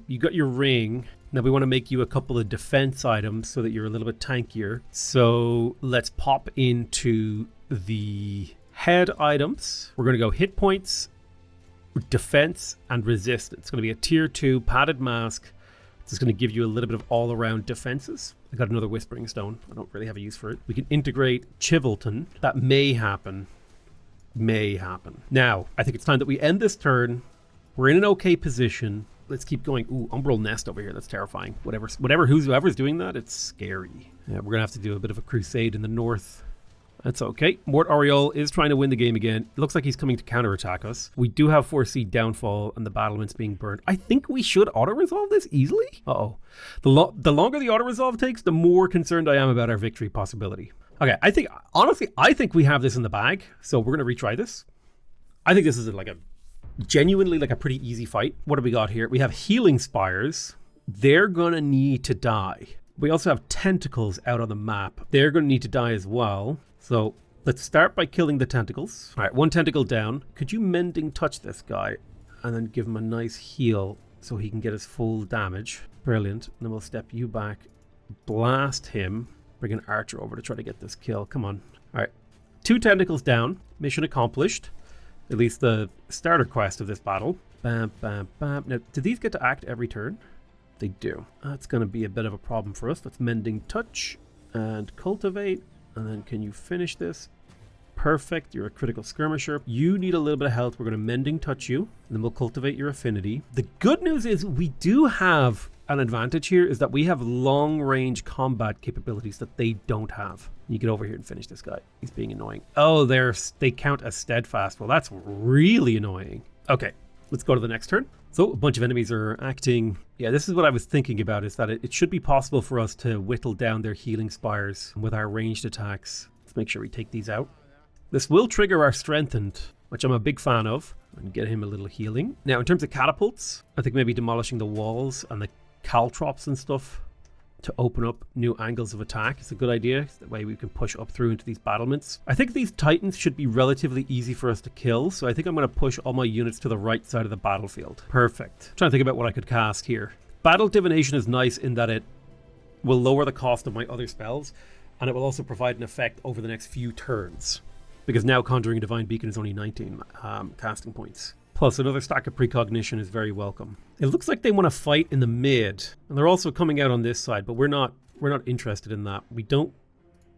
You got your ring. Now we want to make you a couple of defense items so that you're a little bit tankier. So let's pop into the head items. We're going to go hit points, defense, and resist. It's going to be a tier 2 padded mask. It's going to give you a little bit of all-around defenses. I got another Whispering Stone. I don't really have a use for it. We can integrate Chivalton. That may happen. May happen. Now, I think it's time that we end this turn. We're in an okay position. Let's keep going. Ooh, Umbral Nest over here. That's terrifying. Whoever's doing that, it's scary. Yeah, we're going to have to do a bit of a crusade in the north. That's okay. Mort Oriole is trying to win the game again. It looks like he's coming to counterattack us. We do have 4C downfall and the battlements being burned. I think we should auto-resolve this easily. Uh-oh. The longer the auto-resolve takes, the more concerned I am about our victory possibility. Okay, honestly, I think we have this in the bag. So we're going to retry this. I think this is genuinely like a pretty easy fight. What do we got here? We have Healing Spires. They're going to need to die. We also have Tentacles out on the map. They're going to need to die as well. So let's start by killing the tentacles. All right, one tentacle down. Could you Mending Touch this guy and then give him a nice heal so he can get his full damage? Brilliant. And then we'll step you back, blast him, bring an archer over to try to get this kill. Come on. All right, 2 tentacles down. Mission accomplished. At least the starter quest of this battle. Bam, bam, bam. Now, do these get to act every turn? They do. That's going to be a bit of a problem for us. Let's Mending Touch and Cultivate. And then can you finish this? Perfect. You're a critical skirmisher. You need a little bit of health. We're going to Mending Touch you. And then we'll cultivate your affinity. The good news is we do have an advantage here, is that we have long range combat capabilities that they don't have. You get over here and finish this guy. He's being annoying. Oh, they count as steadfast. Well, that's really annoying. Okay, let's go to the next turn. So a bunch of enemies are acting. Yeah, this is what I was thinking about, is that it should be possible for us to whittle down their healing spires with our ranged attacks. Let's make sure we take these out. This will trigger our strengthened, which I'm a big fan of, and get him a little healing. Now, in terms of catapults, I think maybe demolishing the walls and the caltrops and stuff to open up new angles of attack is a good idea. That way we can push up through into these battlements. I think these titans should be relatively easy for us to kill, so I think I'm going to push all my units to the right side of the battlefield. Perfect. I'm trying to think about what I could cast here. Battle Divination is nice in that it will lower the cost of my other spells, and it will also provide an effect over the next few turns, because now Conjuring Divine Beacon is only 19 casting points. Plus, another stack of Precognition is very welcome. It looks like they want to fight in the mid, and they're also coming out on this side, but we're not interested in that. We don't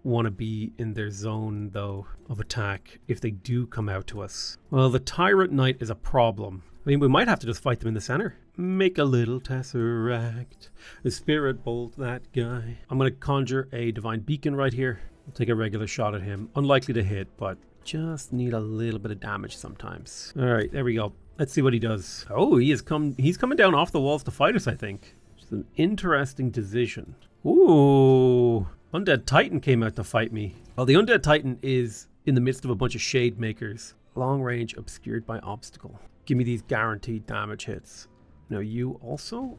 want to be in their zone, though, of attack if they do come out to us. Well, the Tyrant Knight is a problem. I mean, we might have to just fight them in the center. Make a little Tesseract, a Spirit Bolt that guy. I'm going to conjure a Divine Beacon right here. I'll take a regular shot at him. Unlikely to hit, but just need a little bit of damage sometimes. All right, there we go. Let's see what he does. Oh, he's coming down off the walls to fight us, I think. Which is an interesting decision. Ooh, Undead Titan came out to fight me. Well, the Undead Titan is in the midst of a bunch of shade makers. Long range obscured by obstacle. Give me these guaranteed damage hits. No, you also?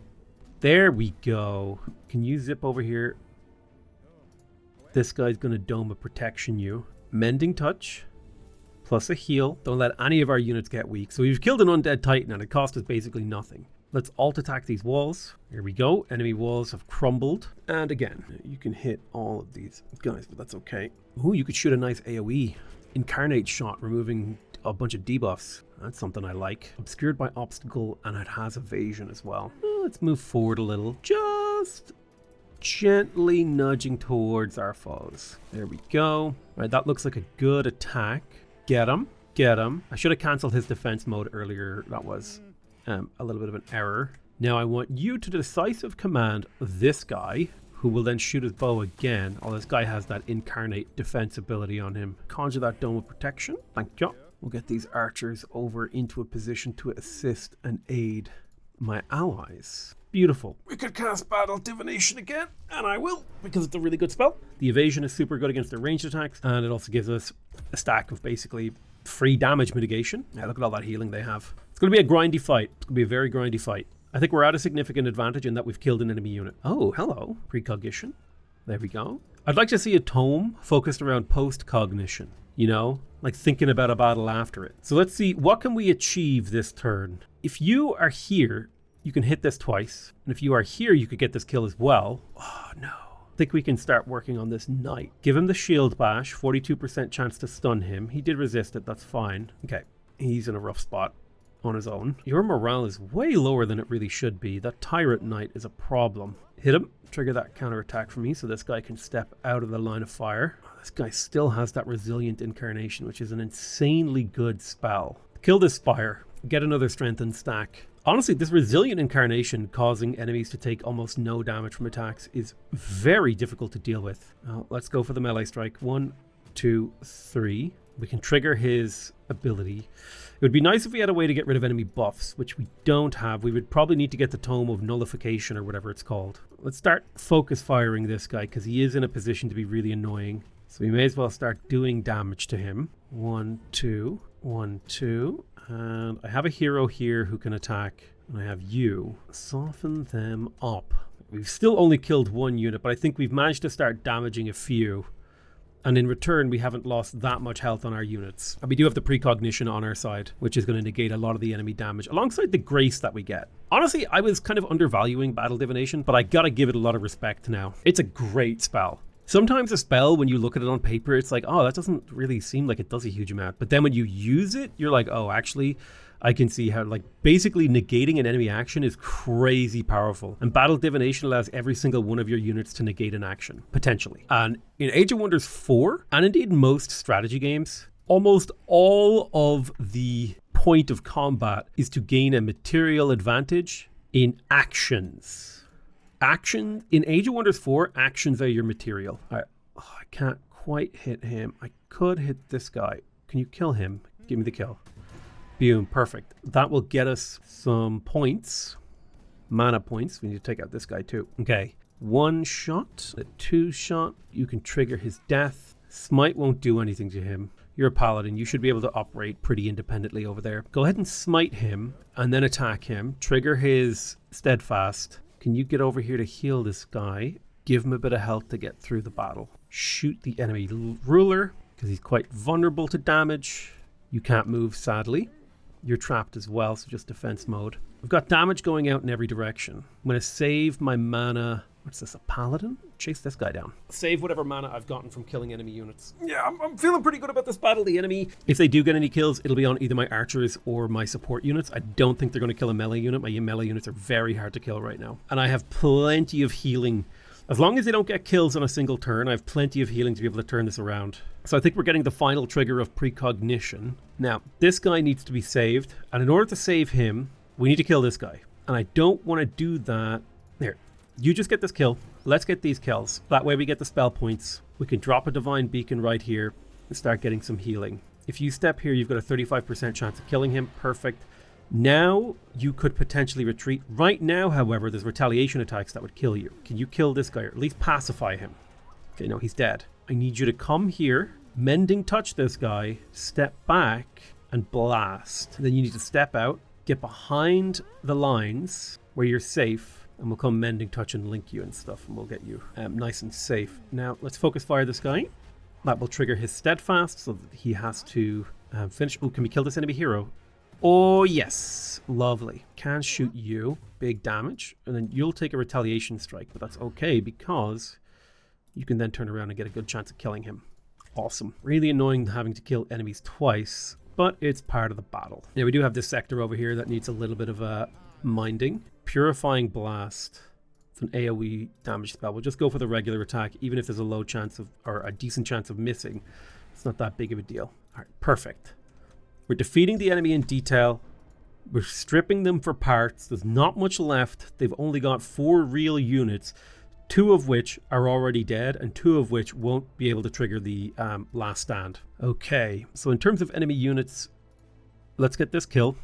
There we go. Can you zip over here? This guy's going to Dome of Protection you. Mending Touch. Plus a heal. Don't let any of our units get weak. So we've killed an Undead Titan and it cost us basically nothing. Let's alt attack these walls. Here we go. Enemy walls have crumbled. And again, you can hit all of these guys, but that's okay. Ooh, you could shoot a nice AoE. Incarnate shot, removing a bunch of debuffs. That's something I like. Obscured by obstacle, and it has evasion as well. Let's move forward a little. Just gently nudging towards our foes. There we go. All right, that looks like a good attack. Get him. Get him. I should have cancelled his defense mode earlier. That was a little bit of an error. Now I want you to decisive command this guy, who will then shoot his bow again. Oh, this guy has that incarnate defense ability on him. Conjure that Dome of Protection. Thank you. We'll get these archers over into a position to assist and aid my allies. Beautiful. We could cast Battle Divination again, and I will, because it's a really good spell. The evasion is super good against their ranged attacks, and it also gives us a stack of basically free damage mitigation. Yeah, look at all that healing they have. It's going to be a grindy fight. It's going to be a very grindy fight. I think we're at a significant advantage in that we've killed an enemy unit. Oh, hello. Precognition. There we go. I'd like to see a tome focused around post-cognition. You know, like thinking about a battle after it. So let's see, what can we achieve this turn? If you are here, you can hit this twice. And if you are here, you could get this kill as well. Oh, no. I think we can start working on this knight. Give him the shield bash, 42% chance to stun him. He did resist it, that's fine. Okay, he's in a rough spot on his own. Your morale is way lower than it really should be. That tyrant knight is a problem. Hit him, trigger that counterattack for me so this guy can step out of the line of fire. This guy still has that resilient incarnation, which is an insanely good spell. Kill this spire, get another strengthened stack. Honestly, this resilient incarnation causing enemies to take almost no damage from attacks is very difficult to deal with. Let's go for the melee strike. 1, 2, 3. We can trigger his ability. It would be nice if we had a way to get rid of enemy buffs, which we don't have. We would probably need to get the Tome of Nullification or whatever it's called. Let's start focus firing this guy because he is in a position to be really annoying. So we may as well start doing damage to him. 1, 2, 1, 2. And I have a hero here who can attack. And I have you. Soften them up. We've still only killed one unit, but I think we've managed to start damaging a few. And in return, we haven't lost that much health on our units. And we do have the precognition on our side, which is going to negate a lot of the enemy damage, alongside the grace that we get. Honestly, I was kind of undervaluing Battle Divination, but I gotta give it a lot of respect now. It's a great spell. Sometimes a spell, when you look at it on paper, it's like, oh, that doesn't really seem like it does a huge amount. But then when you use it, you're like, oh, actually, I can see how, like, basically negating an enemy action is crazy powerful. And Battle Divination allows every single one of your units to negate an action, potentially. And in Age of Wonders 4, and indeed most strategy games, almost all of the point of combat is to gain a material advantage in actions. Action in Age of Wonders 4, actions are your material. I can't quite hit him. I could hit this guy. Can you kill him? Give me the kill. Boom, perfect. That will get us some points. Mana points. We need to take out this guy too. Okay. 1 shot, a 2 shot. You can trigger his death. Smite won't do anything to him. You're a paladin. You should be able to operate pretty independently over there. Go ahead and smite him and then attack him. Trigger his steadfast. Can you get over here to heal this guy? Give him a bit of health to get through the battle. Shoot the enemy ruler because he's quite vulnerable to damage. You can't move, sadly. You're trapped as well, so just defense mode. We've got damage going out in every direction. I'm going to save my mana. What's this, a paladin? Chase this guy down. Save whatever mana I've gotten from killing enemy units. Yeah, I'm feeling pretty good about this battle. The enemy, if they do get any kills, it'll be on either my archers or my support units. I don't think they're going to kill a melee unit. My melee units are very hard to kill right now. And I have plenty of healing. As long as they don't get kills on a single turn, I have plenty of healing to be able to turn this around. So I think we're getting the final trigger of precognition. Now, this guy needs to be saved. And in order to save him, we need to kill this guy. And I don't want to do that. There. You just get this kill. Let's get these kills. That way we get the spell points. We can drop a divine beacon right here and start getting some healing. If you step here, you've got a 35% chance of killing him. Perfect. Now you could potentially retreat. Right now, however, there's retaliation attacks that would kill you. Can you kill this guy or at least pacify him? Okay, no, he's dead. I need you to come here, mending touch this guy, step back, and blast. Then you need to step out, get behind the lines where you're safe, and we'll come mending touch and link you and stuff, and we'll get you nice and safe. Now, let's focus fire this guy. That will trigger his steadfast, so that he has to finish. Oh, can we kill this enemy hero? Oh, yes. Lovely. Can shoot you. Big damage. And then you'll take a retaliation strike, but that's okay because you can then turn around and get a good chance of killing him. Awesome. Really annoying having to kill enemies twice, but it's part of the battle. Now, we do have this sector over here that needs a little bit of minding. Purifying Blast. It's an AoE damage spell. We'll just go for the regular attack, even if there's a low chance of, or a decent chance of missing. It's not that big of a deal. All right, perfect. We're defeating the enemy in detail. We're stripping them for parts. There's not much left. They've only got 4 real units, 2 of which are already dead, and 2 of which won't be able to trigger the last stand. Okay, so in terms of enemy units, let's get this kill.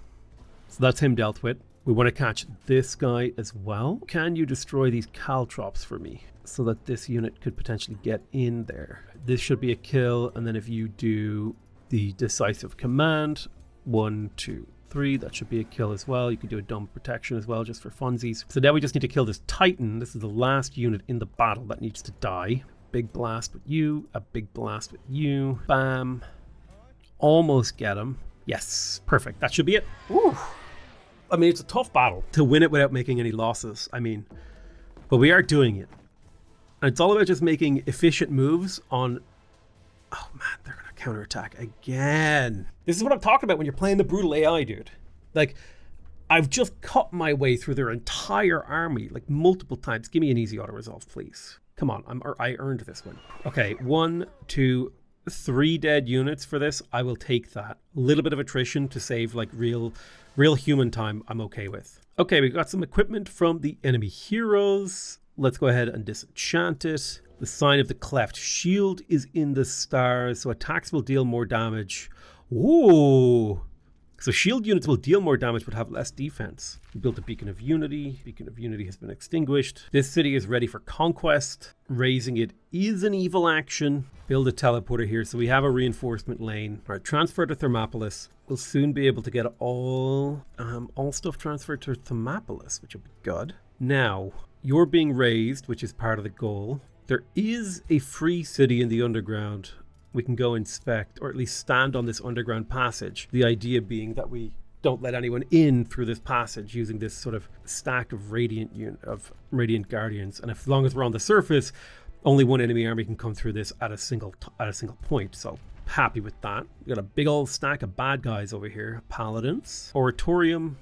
So that's him dealt with. We want to catch this guy as well. Can you destroy these caltrops for me so that this unit could potentially get in there? This should be a kill, and then if you do the decisive command, 1, 2, 3, that should be a kill as well. You can do a dome protection as well, just for funsies. So now we just need to kill this Titan. This is the last unit in the battle that needs to die. Big blast with you, a big blast with you. Bam. Almost get him. Yes, perfect. That should be it. Ooh. I mean, it's a tough battle to win it without making any losses. I mean, but we are doing it. And it's all about just making efficient moves on... Oh man, they're going to counterattack again. This is what I'm talking about when you're playing the brutal AI, dude. Like, I've just cut my way through their entire army, like multiple times. Give me an easy auto-resolve, please. Come on, I earned this one. Okay, 1, 2, 3 dead units for this. I will take that. A little bit of attrition to save like real human time, I'm okay with. Okay, we got some equipment from the enemy heroes. Let's go ahead and disenchant it. The sign of the cleft shield is in the stars, so attacks will deal more damage. Ooh. So shield units will deal more damage but have less defense. We built a Beacon of Unity. Beacon of Unity has been extinguished. This city is ready for conquest. Raising it is an evil action. Build a teleporter here, so we have a reinforcement lane. All right, transfer to Thermopolis. We'll soon be able to get all stuff transferred to Thermopolis, which will be good. Now, you're being raised, which is part of the goal. There is a free city in the underground we can go inspect, or at least stand on this underground passage. The idea being that we don't let anyone in through this passage using this sort of stack of radiant guardians. And as long as we're on the surface, only one enemy army can come through this at a single point. So happy with that. We got a big old stack of bad guys over here. Paladins, Oratorium.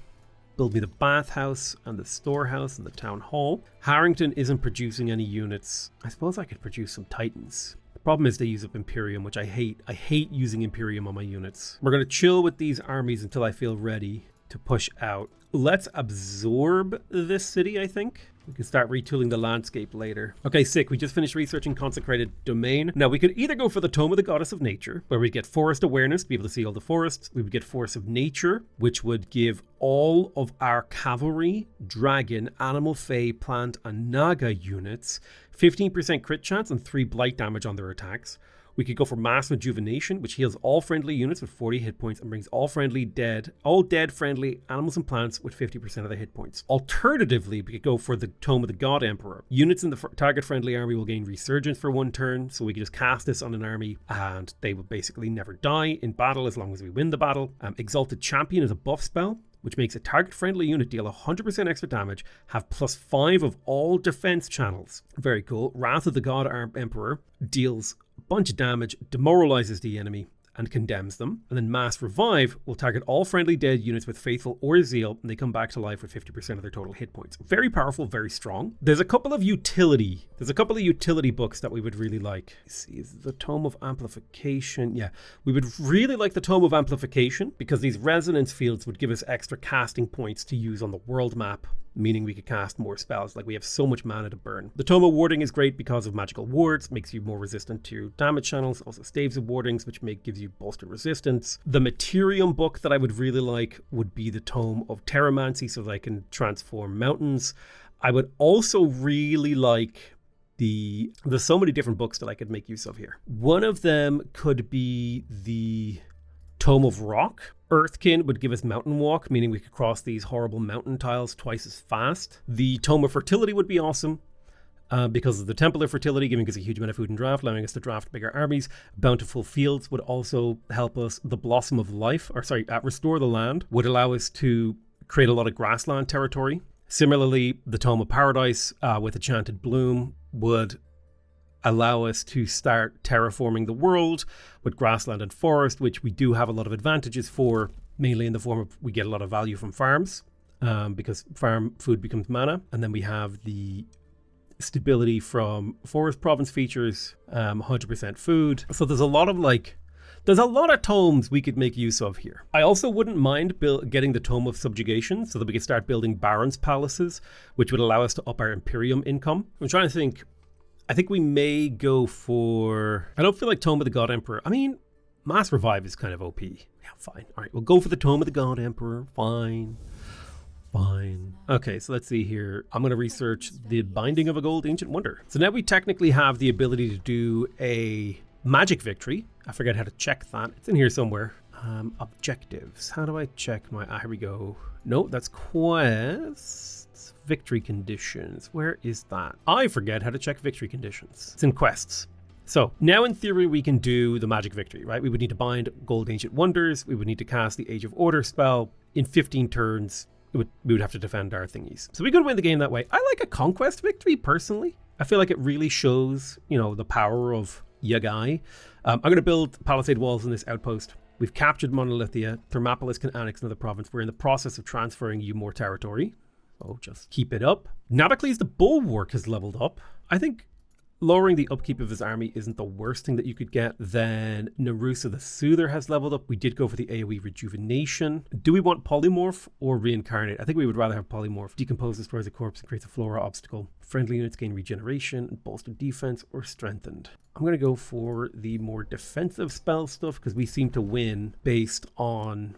Build me the bathhouse and the storehouse and the town hall. Harrington isn't producing any units. I suppose I could produce some Titans. The problem is they use up Imperium, which I hate. I hate using Imperium on my units. We're going to chill with these armies until I feel ready to push out. Let's absorb this city, I think. We can start retooling the landscape later. Okay, sick. We just finished researching Consecrated Domain. Now, we could either go for the Tome of the Goddess of Nature, where we get forest awareness to be able to see all the forests. We would get Force of Nature, which would give all of our cavalry, dragon, animal, fae, plant, and naga units 15% crit chance and 3 blight damage on their attacks. We could go for Mass Rejuvenation, which heals all friendly units with 40 hit points and brings all dead friendly animals and plants with 50% of their hit points. Alternatively, we could go for the Tome of the God Emperor. Units in the target friendly army will gain Resurgence for 1 turn, so we could just cast this on an army and they will basically never die in battle as long as we win the battle. Exalted Champion is a buff spell, which makes a target-friendly unit deal 100% extra damage, have +5 of all defense channels. Very cool. Wrath of the God Emperor deals a bunch of damage, demoralizes the enemy, and condemns them. And then Mass Revive will target all friendly dead units with Faithful or Zeal, and they come back to life with 50% of their total hit points. Very powerful, very strong. There's a couple of utility books that we would really like. Let's see, is the Tome of Amplification? Yeah, we would really like the Tome of Amplification because these resonance fields would give us extra casting points to use on the world map, meaning we could cast more spells. Like, we have so much mana to burn. The Tome of Warding is great because of magical wards, makes you more resistant to damage channels, also Staves of Wardings, which gives you bolstered resistance. The Materium book that I would really like would be the Tome of Terramancy, so that I can transform mountains. I would also really like There's so many different books that I could make use of here. One of them could be the Tome of Rock. Earthkin would give us Mountain Walk, meaning we could cross these horrible mountain tiles twice as fast. The Tome of Fertility would be awesome. Because of the Temple of Fertility, giving us a huge amount of food and draft, allowing us to draft bigger armies. Bountiful Fields would also help us. The Blossom of Life, Restore the Land, would allow us to create a lot of grassland territory. Similarly, the Tome of Paradise with Enchanted Bloom would allow us to start terraforming the world with grassland and forest, which we do have a lot of advantages for, mainly in the form of we get a lot of value from farms, because farm food becomes mana. And then we have the stability from forest province features, 100% food. So there's a lot of tomes we could make use of here. I also wouldn't mind getting the Tome of Subjugation so that we could start building Barons Palaces, which would allow us to up our Imperium income. I'm trying to think. I think we may go for... I don't feel like Tome of the God Emperor. I mean, Mass Revive is kind of OP. Yeah, fine. All right, we'll go for the Tome of the God Emperor. Fine. Okay, so let's see here. I'm going to research the Binding of a Gold Ancient Wonder. So now we technically have the ability to do a magic victory. I forget how to check that. It's in here somewhere. Objectives. How do I check my... here we go. No, that's quests. Victory conditions. Where is that? I forget how to check victory conditions. It's in quests. So now in theory we can do the magic victory, right? We would need to bind Gold Ancient Wonders. We would need to cast the Age of Order spell. In 15 turns, we would have to defend our thingies. So we could win the game that way. I like a conquest victory, personally. I feel like it really shows, the power of ya guy. I'm going to build palisade walls in this outpost. We've captured Monolithia. Thermopolis can annex another province. We're in the process of transferring you more territory. So just keep it up. Nabocles the Bulwark has leveled up. I think lowering the upkeep of his army isn't the worst thing that you could get. Then Narusa the Soother has leveled up. We did go for the AoE Rejuvenation. Do we want Polymorph or Reincarnate? I think we would rather have Polymorph. Decompose destroys a corpse and creates a flora obstacle. Friendly units gain regeneration, bolstered defense, or strengthened. I'm going to go for the more defensive spell stuff because we seem to win based on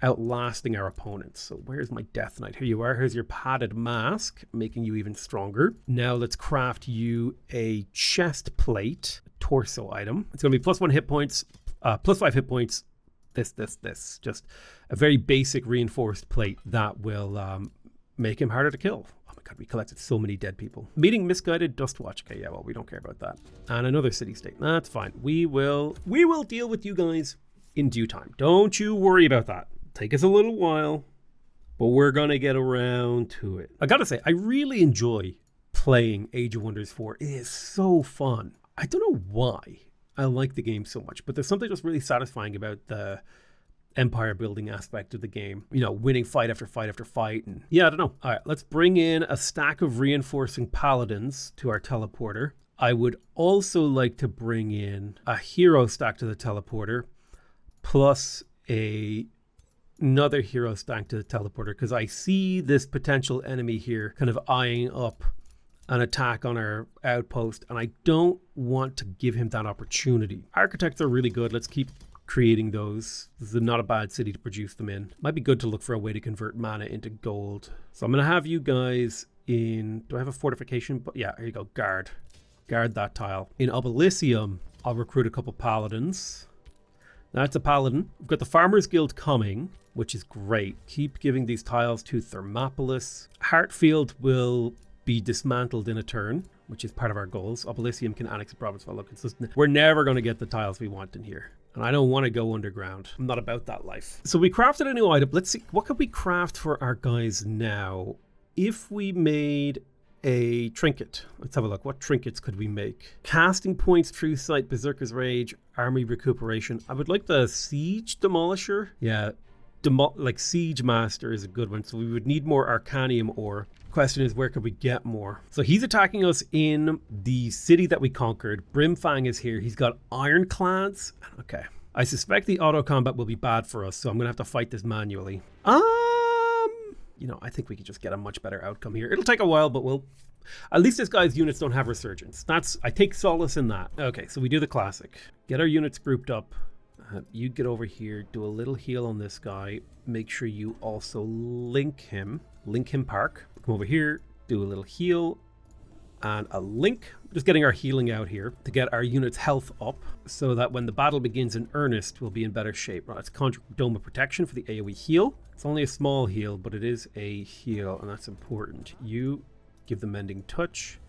outlasting our opponents. So where's my Death Knight? Here you are. Here's your padded mask, making you even stronger. Now let's craft you a chest plate, torso item. It's going to be +1 hit points, +5 hit points. This. Just a very basic reinforced plate that will make him harder to kill. Oh my god, we collected so many dead people. Meeting Misguided Dustwatch. Okay, yeah, well, we don't care about that. And another city-state. That's fine. We will deal with you guys in due time. Don't you worry about that. Take us a little while, but we're going to get around to it. I gotta say, I really enjoy playing Age of Wonders 4. It is so fun. I don't know why I like the game so much, but there's something just really satisfying about the empire building aspect of the game. Winning fight after fight after fight. And yeah, I don't know. All right, let's bring in a stack of reinforcing paladins to our teleporter. I would also like to bring in a hero stack to the teleporter, plus another hero stack to the teleporter, because I see this potential enemy here kind of eyeing up an attack on our outpost, and I don't want to give him that opportunity. Architects are really good. Let's keep creating those. This is not a bad city to produce them in. Might be good to look for a way to convert mana into gold. So I'm going to have you guys in... Do I have a fortification? But yeah, here you go. Guard that tile. In Obelysium, I'll recruit a couple paladins. That's a paladin. We've got the Farmers Guild coming, which is great. Keep giving these tiles to Thermopolis. Heartfield will be dismantled in a turn, which is part of our goals. Obelysium can annex a province while consistent. We're never going to get the tiles we want in here. And I don't want to go underground. I'm not about that life. So we crafted a new item. Let's see. What could we craft for our guys now? If we made a trinket. Let's have a look. What trinkets could we make? Casting points, True Sight, Berserker's Rage, Army Recuperation. I would like the Siege Demolisher. Yeah, Siege Master is a good one. So we would need more Arcanium ore. Question is, where could we get more? So he's attacking us in the city that we conquered. Brimfang is here. He's got ironclads. Okay. I suspect the auto combat will be bad for us, so I'm gonna have to fight this manually. I think we could just get a much better outcome here. It'll take a while, but at least this guy's units don't have resurgence. I take solace in that. Okay, so we do the classic. Get our units grouped up. You get over here, do a little heal on this guy. Make sure you also link him park. Come over here, do a little heal. and a link. Just getting our healing out here to get our unit's health up so that when the battle begins in earnest, we'll be in better shape. Right, let's conjure Dome of Protection for the AoE heal. It's only a small heal, but it is a heal, and that's important. You give the Mending Touch.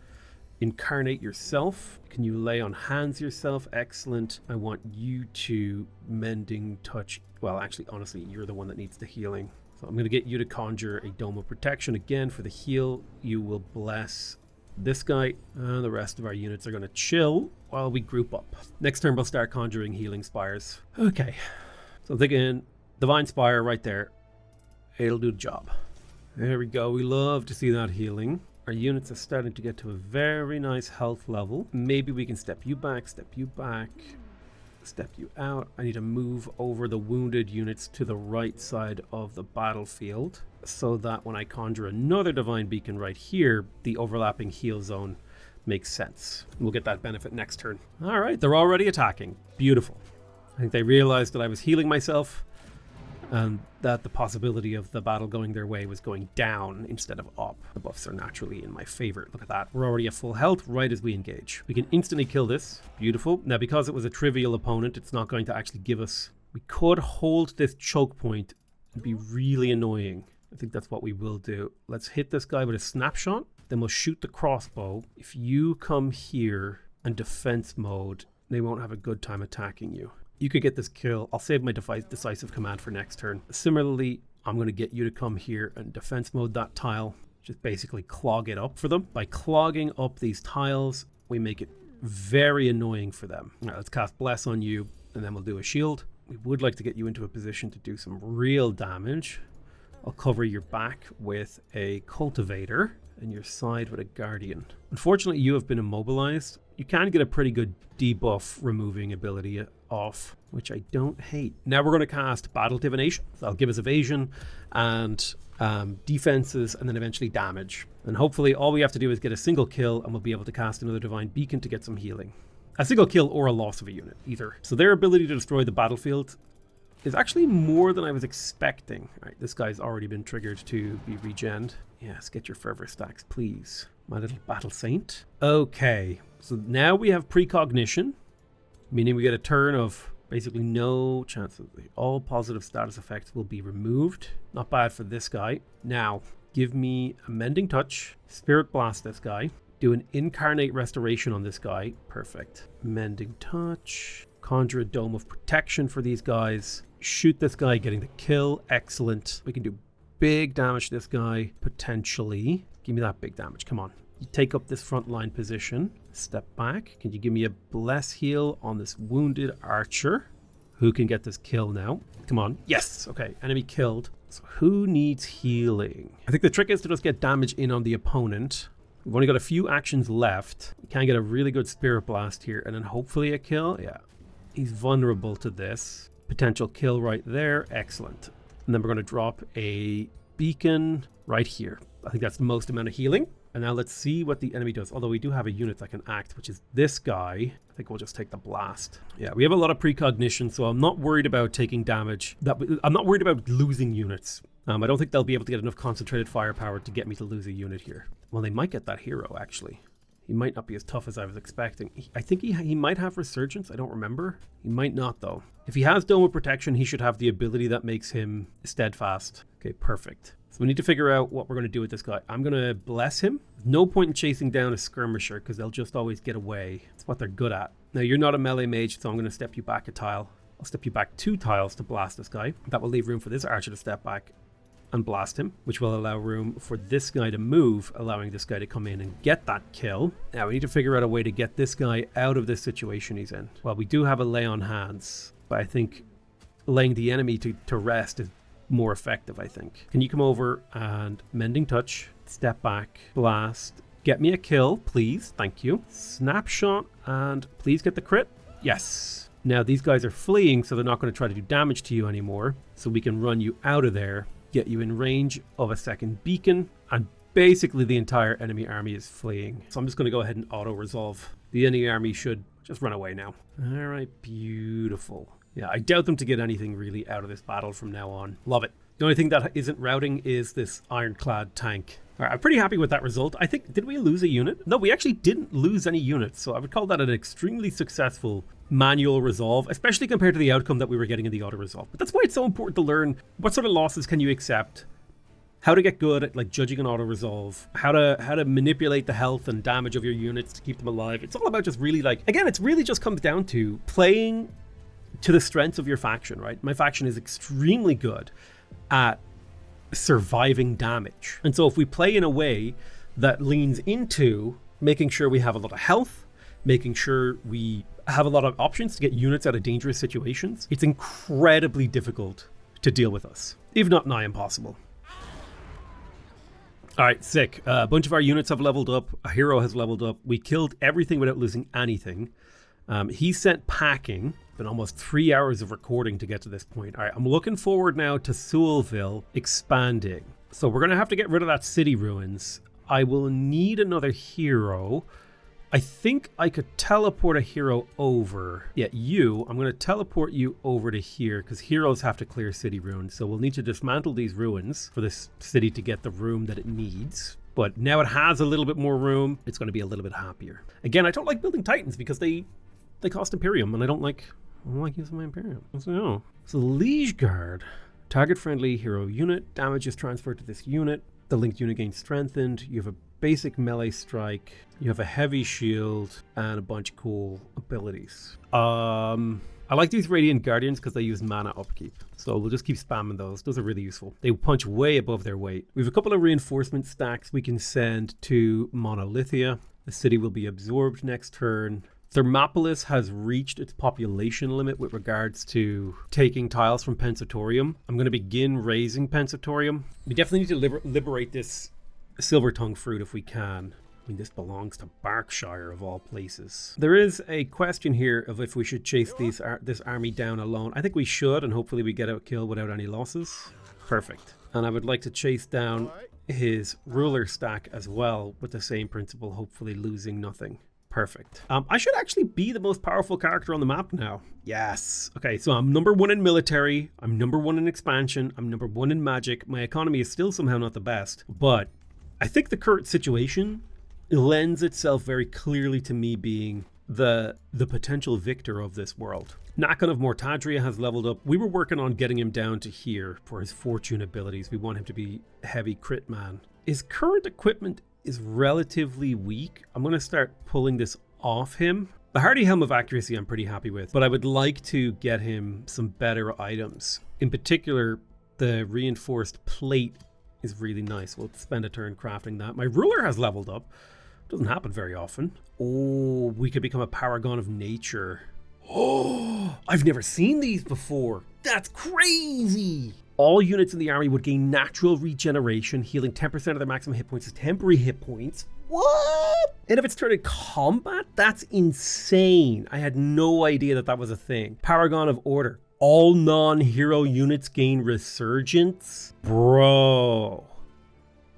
Incarnate yourself. Can you lay on hands yourself? Excellent. I want you to Mending Touch. Well, actually, honestly, you're the one that needs the healing. So I'm going to get you to conjure a Dome of Protection again for the heal. You will bless this guy, and the rest of our units are going to chill while we group up. Next turn, we'll start conjuring Healing Spires. Okay, so thinking Divine Spire right there. It'll do the job. There we go. We love to see that healing. Our units are starting to get to a very nice health level. Maybe we can step you back, step you out. I need to move over the wounded units to the right side of the battlefield so that when I conjure another Divine Beacon right here, the overlapping heal zone makes sense. We'll get that benefit next turn. All right, they're already attacking. Beautiful. I think they realized that I was healing myself and that the possibility of the battle going their way was going down instead of up. The buffs are naturally in my favor. Look at that. We're already at full health right as we engage. We can instantly kill this. Beautiful. Now, because it was a trivial opponent, it's not going to actually give us... We could hold this choke point and be really annoying. I think that's what we will do. Let's hit this guy with a snapshot. Then we'll shoot the crossbow. If you come here and defense mode, they won't have a good time attacking you. You could get this kill. I'll save my decisive command for next turn. Similarly, I'm going to get you to come here and defense mode that tile. Just basically clog it up for them. By clogging up these tiles, we make it very annoying for them. All right, let's cast Bless on you, and then we'll do a shield. We would like to get you into a position to do some real damage. I'll cover your back with a Cultivator and your side with a Guardian. Unfortunately, you have been immobilized. You can get a pretty good debuff removing ability off, which I don't hate. Now we're going to cast Battle Divination. That'll give us evasion and defenses and then eventually damage. And hopefully all we have to do is get a single kill and we'll be able to cast another Divine Beacon to get some healing. A single kill or a loss of a unit, either. So their ability to destroy the battlefield is actually more than I was expecting. All right, this guy's already been triggered to be regened. Yes, get your fervor stacks, please. My little battle saint. Okay, so now we have precognition, meaning we get a turn of basically no chances. All positive status effects will be removed. Not bad for this guy. Now, give me a Mending Touch, Spirit Blast this guy, do an Incarnate Restoration on this guy. Perfect. Mending Touch, conjure a Dome of Protection for these guys, shoot this guy, getting the kill. Excellent. We can do big damage to this guy, potentially. Give me that big damage, come on. You take up this front line position, step back. Can you give me a Bless heal on this wounded archer? Who can get this kill now? Come on. Yes. Okay. Enemy killed. So who needs healing? I think the trick is to just get damage in on the opponent. We've only got a few actions left. We can get a really good Spirit Blast here and then hopefully a kill. Yeah. He's vulnerable to this. Potential kill right there. Excellent. And then we're going to drop a beacon right here. I think that's the most amount of healing. And now let's see what the enemy does. Although we do have a unit that can act, which is this guy. I think we'll just take the blast. Yeah, we have a lot of precognition, so I'm not worried about taking damage. I'm not worried about losing units. I don't think they'll be able to get enough concentrated firepower to get me to lose a unit here. Well, they might get that hero, actually. He might not be as tough as I was expecting. I think he might have Resurgence. I don't remember. He might not, though. If he has Dome of Protection, he should have the ability that makes him steadfast. Okay, perfect. So we need to figure out what we're going to do with this guy. I'm going to bless him. No point in chasing down a skirmisher because they'll just always get away. It's what they're good at. Now, you're not a melee mage, so I'm going to step you back a tile. I'll step you back 2 tiles to blast this guy. That will leave room for this archer to step back and blast him, which will allow room for this guy to move, allowing this guy to come in and get that kill. Now, we need to figure out a way to get this guy out of this situation he's in. Well, we do have a lay on hands, but I think laying the enemy to rest is more effective, I think. Can you come over and Mending Touch, step back, blast, get me a kill, please, thank you. Snapshot, and please get the crit. Yes. Now these guys are fleeing, so they're not going to try to do damage to you anymore, so we can run you out of there, get you in range of a second beacon, and basically the entire enemy army is fleeing. So I'm just going to go ahead and auto-resolve. The enemy army should just run away now. All right, beautiful. Yeah, I doubt them to get anything really out of this battle from now on. Love it. The only thing that isn't routing is this ironclad tank. All right, I'm pretty happy with that result. I think, did we lose a unit? No, we actually didn't lose any units. So I would call that an extremely successful manual resolve, especially compared to the outcome that we were getting in the auto resolve. But that's why it's so important to learn what sort of losses can you accept, how to get good at like judging an auto resolve, how to manipulate the health and damage of your units to keep them alive. It's all about just really like, again, it's really just comes down to playing to the strengths of your faction, right? My faction is extremely good at surviving damage. And so if we play in a way that leans into making sure we have a lot of health, making sure we have a lot of options to get units out of dangerous situations, it's incredibly difficult to deal with us, if not nigh impossible. All right, sick. A bunch of our units have leveled up. A hero has leveled up. We killed everything without losing anything. He sent packing. Been almost 3 hours of recording to get to this point. All right, I'm looking forward now to Sewellville expanding. So we're going to have to get rid of that city ruins. I will need another hero. I think I could teleport a hero over. Yeah, I'm going to teleport you over to here because heroes have to clear city ruins. So we'll need to dismantle these ruins for this city to get the room that it needs. But now it has a little bit more room. It's going to be a little bit happier. Again, I don't like building Titans because they cost Imperium and I don't like using my Imperium. So Liege Guard. Target friendly hero unit. Damage is transferred to this unit. The linked unit gains strengthened. You have a basic melee strike. You have a heavy shield and a bunch of cool abilities. I like these Radiant Guardians because they use mana upkeep. So we'll just keep spamming those. Those are really useful. They punch way above their weight. We have a couple of reinforcement stacks we can send to Monolithia. The city will be absorbed next turn. Thermopolis has reached its population limit with regards to taking tiles from Pensatorium. I'm going to begin raising Pensatorium. We definitely need to liberate this Silver Tongue fruit if we can. I mean, this belongs to Berkshire of all places. There is a question here of if we should chase this army down alone. I think we should, and hopefully we get out kill without any losses. Perfect. And I would like to chase down his ruler stack as well with the same principle, hopefully losing nothing. Perfect. I should actually be the most powerful character on the map now. Yes. Okay, so I'm number 1 in military. I'm number 1 in expansion. I'm number 1 in magic. My economy is still somehow not the best, but I think the current situation lends itself very clearly to me being the potential victor of this world. Nakon of Mortadria has leveled up. We were working on getting him down to here for his fortune abilities. We want him to be heavy crit man. His current equipment is relatively weak. I'm going to start pulling this off him. The Hardy Helm of Accuracy I'm pretty happy with, but I would like to get him some better items. In particular, the reinforced plate is really nice. We'll spend a turn crafting that. My ruler has leveled up. Doesn't happen very often. Oh, we could become a paragon of nature. Oh, I've never seen these before. That's crazy. All units in the army would gain natural regeneration, healing 10% of their maximum hit points as temporary hit points. What? And if it's turned in combat, that's insane. I had no idea that was a thing. Paragon of Order. All non-hero units gain resurgence. Bro.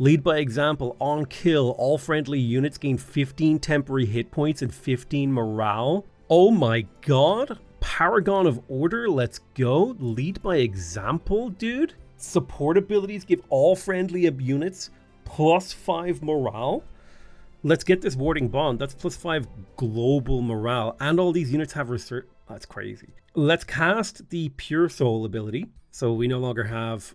Lead by example. On kill, all friendly units gain 15 temporary hit points and 15 morale. Oh my god. Paragon of Order, let's go. Lead by example, dude. Support abilities give all friendly units +5 morale. Let's get this Warding Bond. That's +5 global morale. And all these units have research. That's crazy. Let's cast the Pure Soul ability. So we no longer have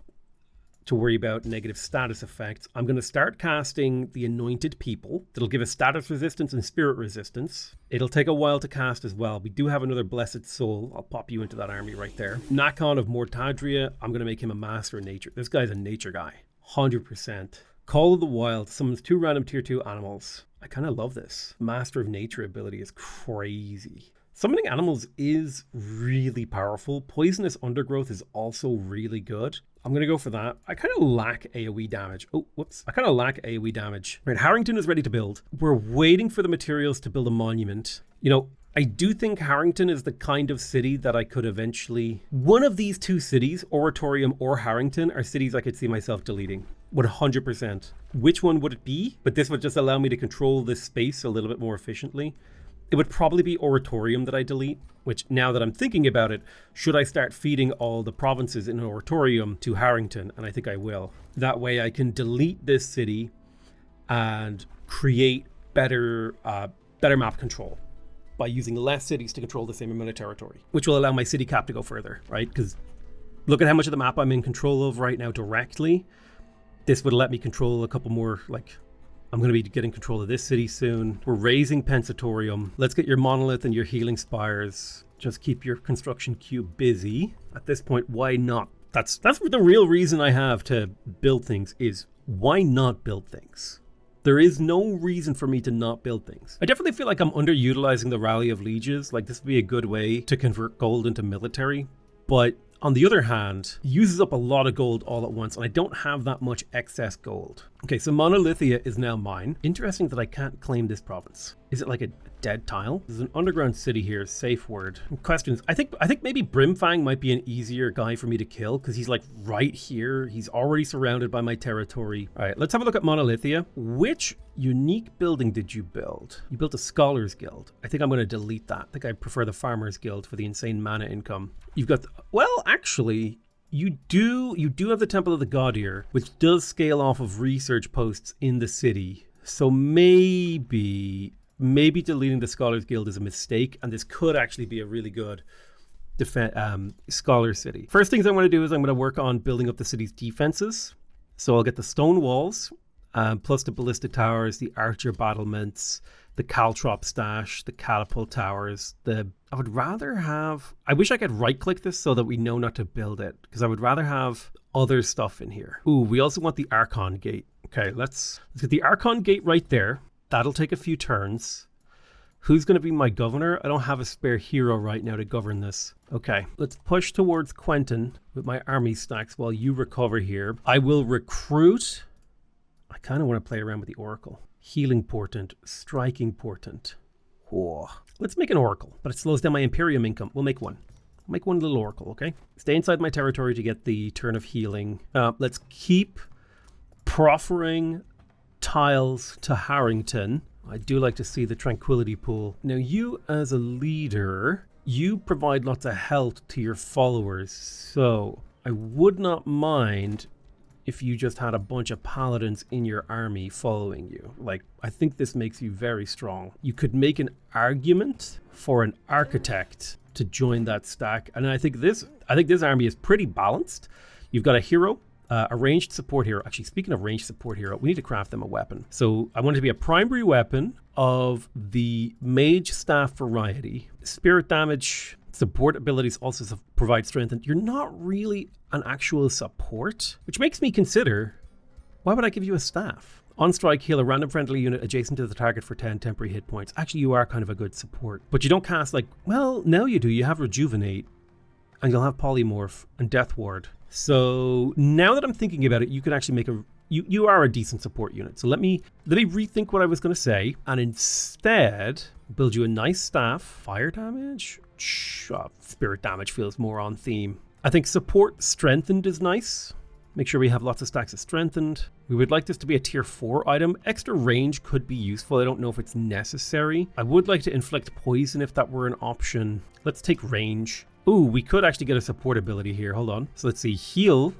to worry about negative status effects. I'm going to start casting the Anointed People. That'll give us status resistance and spirit resistance. It'll take a while to cast as well. We do have another Blessed Soul. I'll pop you into that army right there. Nakon of Mortadria. I'm going to make him a Master of Nature. This guy's a nature guy. 100%. Call of the Wild. Summons 2 random tier 2 animals. I kind of love this. Master of Nature ability is crazy. Summoning animals is really powerful. Poisonous Undergrowth is also really good. I'm going to go for that. I kind of lack AoE damage. Oh, whoops. I kind of lack AoE damage. Right, Harrington is ready to build. We're waiting for the materials to build a monument. You know, I do think Harrington is the kind of city that I could eventually... One of these two cities, Oratorium or Harrington, are cities I could see myself deleting. 100%. Which one would it be? But this would just allow me to control this space a little bit more efficiently. It would probably be Oratorium that I delete, which now that I'm thinking about it, should I start feeding all the provinces in Oratorium to Harrington? And I think I will. That way I can delete this city, and create better map control by using less cities to control the same amount of territory, which will allow my city cap to go further, right? Because look at how much of the map I'm in control of right now directly. This would let me control a couple more, like, I'm going to be getting control of this city soon. We're raising Pensatorium. Let's get your Monolith and your Healing Spires. Just keep your construction queue busy. At this point, why not? That's the real reason I have to build things is why not build things? There is no reason for me to not build things. I definitely feel like I'm underutilizing the Rally of Lieges. Like, this would be a good way to convert gold into military. But on the other hand, it uses up a lot of gold all at once, and I don't have that much excess gold. Okay, so Monolithia is now mine. Interesting that I can't claim this province. Is it like a dead tile? There's an underground city here, safe word. Questions. I think maybe Brimfang might be an easier guy for me to kill because he's like right here. He's already surrounded by my territory. All right, let's have a look at Monolithia. Which unique building did you build? You built a Scholars Guild. I think I'm going to delete that. I think I prefer the Farmers Guild for the insane mana income. You've got, well, actually, you do have the Temple of the God Ear, which does scale off of research posts in the city. So maybe deleting the Scholars Guild is a mistake, and this could actually be a really good scholar city. First things I want to do is I'm going to work on building up the city's defenses. So I'll get the stone walls, plus the ballistic towers, the archer battlements, the caltrop stash, the catapult towers. I would rather have, I wish I could right click this so that we know not to build it, because I would rather have other stuff in here. Ooh, we also want the Archon gate. Okay, let's get the Archon gate right there. That'll take a few turns. Who's going to be my governor? I don't have a spare hero right now to govern this. Okay, let's push towards Quentin with my army stacks while you recover here. I will recruit. I kind of want to play around with the Oracle. Healing Portent, Striking Portent. Whoa. Let's make an Oracle, but it slows down my Imperium income. We'll make one. Make one little Oracle, okay? Stay inside my territory to get the turn of healing. Let's keep proffering tiles to Harrington. I do like to see the Tranquility Pool. Now, you as a leader, you provide lots of health to your followers, so I would not mind if you just had a bunch of paladins in your army following you. Like, I think this makes you very strong. You could make an argument for an architect to join that stack, and I think this army is pretty balanced. You've got a hero, a ranged support hero. Actually, speaking of ranged support hero, we need to craft them a weapon. So I want it to be a primary weapon of the mage staff variety. Spirit damage, support abilities also provide strength, and you're not really an actual support, which makes me consider, why would I give you a staff? On strike, heal a random friendly unit adjacent to the target for 10 temporary hit points. Actually, you are kind of a good support, but you don't cast like, well, now you do. You have Rejuvenate, and you'll have Polymorph and Death Ward. So now that I'm thinking about it, you can actually make you are a decent support unit. So let me rethink what I was going to say, and instead build you a nice staff. Fire damage? Spirit damage feels more on theme. I think support strengthened is nice. Make sure we have lots of stacks of strengthened. We would like this to be a tier 4 item. Extra range could be useful. I don't know if it's necessary. I would like to inflict poison if that were an option. Let's take range. Ooh, we could actually get a support ability here. Hold on. So let's see. Heal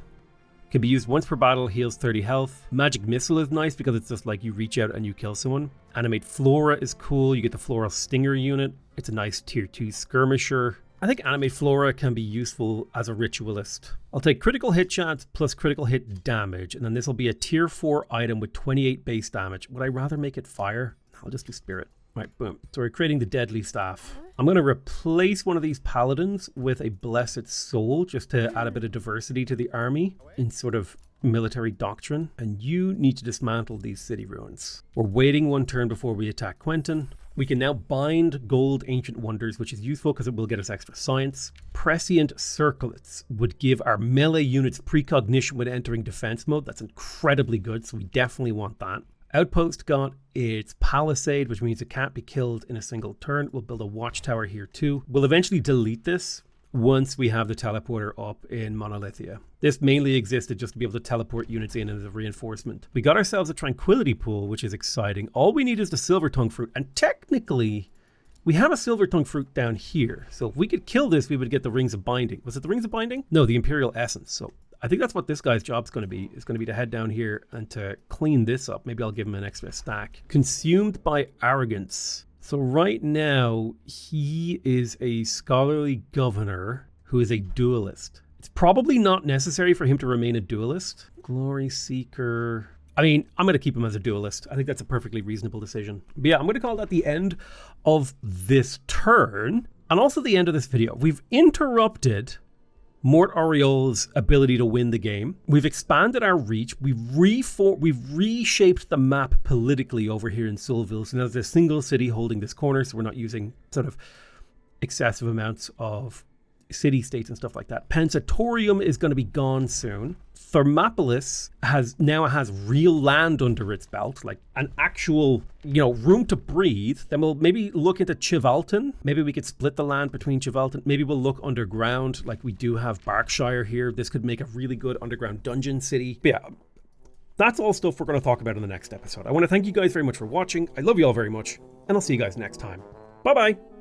can be used once per battle, heals 30 health. Magic Missile is nice because it's just like you reach out and you kill someone. Animate Flora is cool. You get the Floral Stinger unit. It's a nice tier 2 skirmisher. I think Animate Flora can be useful as a ritualist. I'll take critical hit chance plus critical hit damage, and then this will be a tier 4 item with 28 base damage. Would I rather make it fire? I'll just do spirit. Right, boom. So we're creating the Deadly Staff. I'm going to replace one of these paladins with a Blessed Soul just to add a bit of diversity to the army in sort of military doctrine. And you need to dismantle these city ruins. We're waiting one turn before we attack Quentin. We can now bind gold ancient wonders, which is useful because it will get us extra science. Prescient circlets would give our melee units precognition when entering defense mode. That's incredibly good, so we definitely want that. Outpost got its palisade, which means it can't be killed in a single turn. We'll build a watchtower here too. We'll eventually delete this once we have the teleporter up in Monolithia. This mainly existed just to be able to teleport units in as a reinforcement. We got ourselves a Tranquility Pool, which is exciting. All we need is the Silver Tongue Fruit, and technically we have a Silver Tongue Fruit down here. So if we could kill this, we would get the Rings of Binding. Was it the Rings of Binding? No, the Imperial Essence. So I think that's what this guy's job's going to be, is going to be to head down here and to clean this up. Maybe I'll give him an extra stack. Consumed by arrogance. So right now, he is a scholarly governor who is a duelist. It's probably not necessary for him to remain a duelist. Glory seeker. I mean, I'm going to keep him as a duelist. I think that's a perfectly reasonable decision. But yeah, I'm going to call that the end of this turn. And also the end of this video. We've interrupted Mort Aureol's ability to win the game. We've expanded our reach. We've reshaped the map politically over here in Soulville. So now there's a single city holding this corner, so we're not using sort of excessive amounts of city-states and stuff like that. Pensatorium is going to be gone soon. Thermopolis now has real land under its belt, like an actual, room to breathe. Then we'll maybe look into Chivalton. Maybe we could split the land between Chivalton. Maybe we'll look underground, like we do have Berkshire here. This could make a really good underground dungeon city. But yeah, that's all stuff we're going to talk about in the next episode. I want to thank you guys very much for watching. I love you all very much, and I'll see you guys next time. Bye-bye.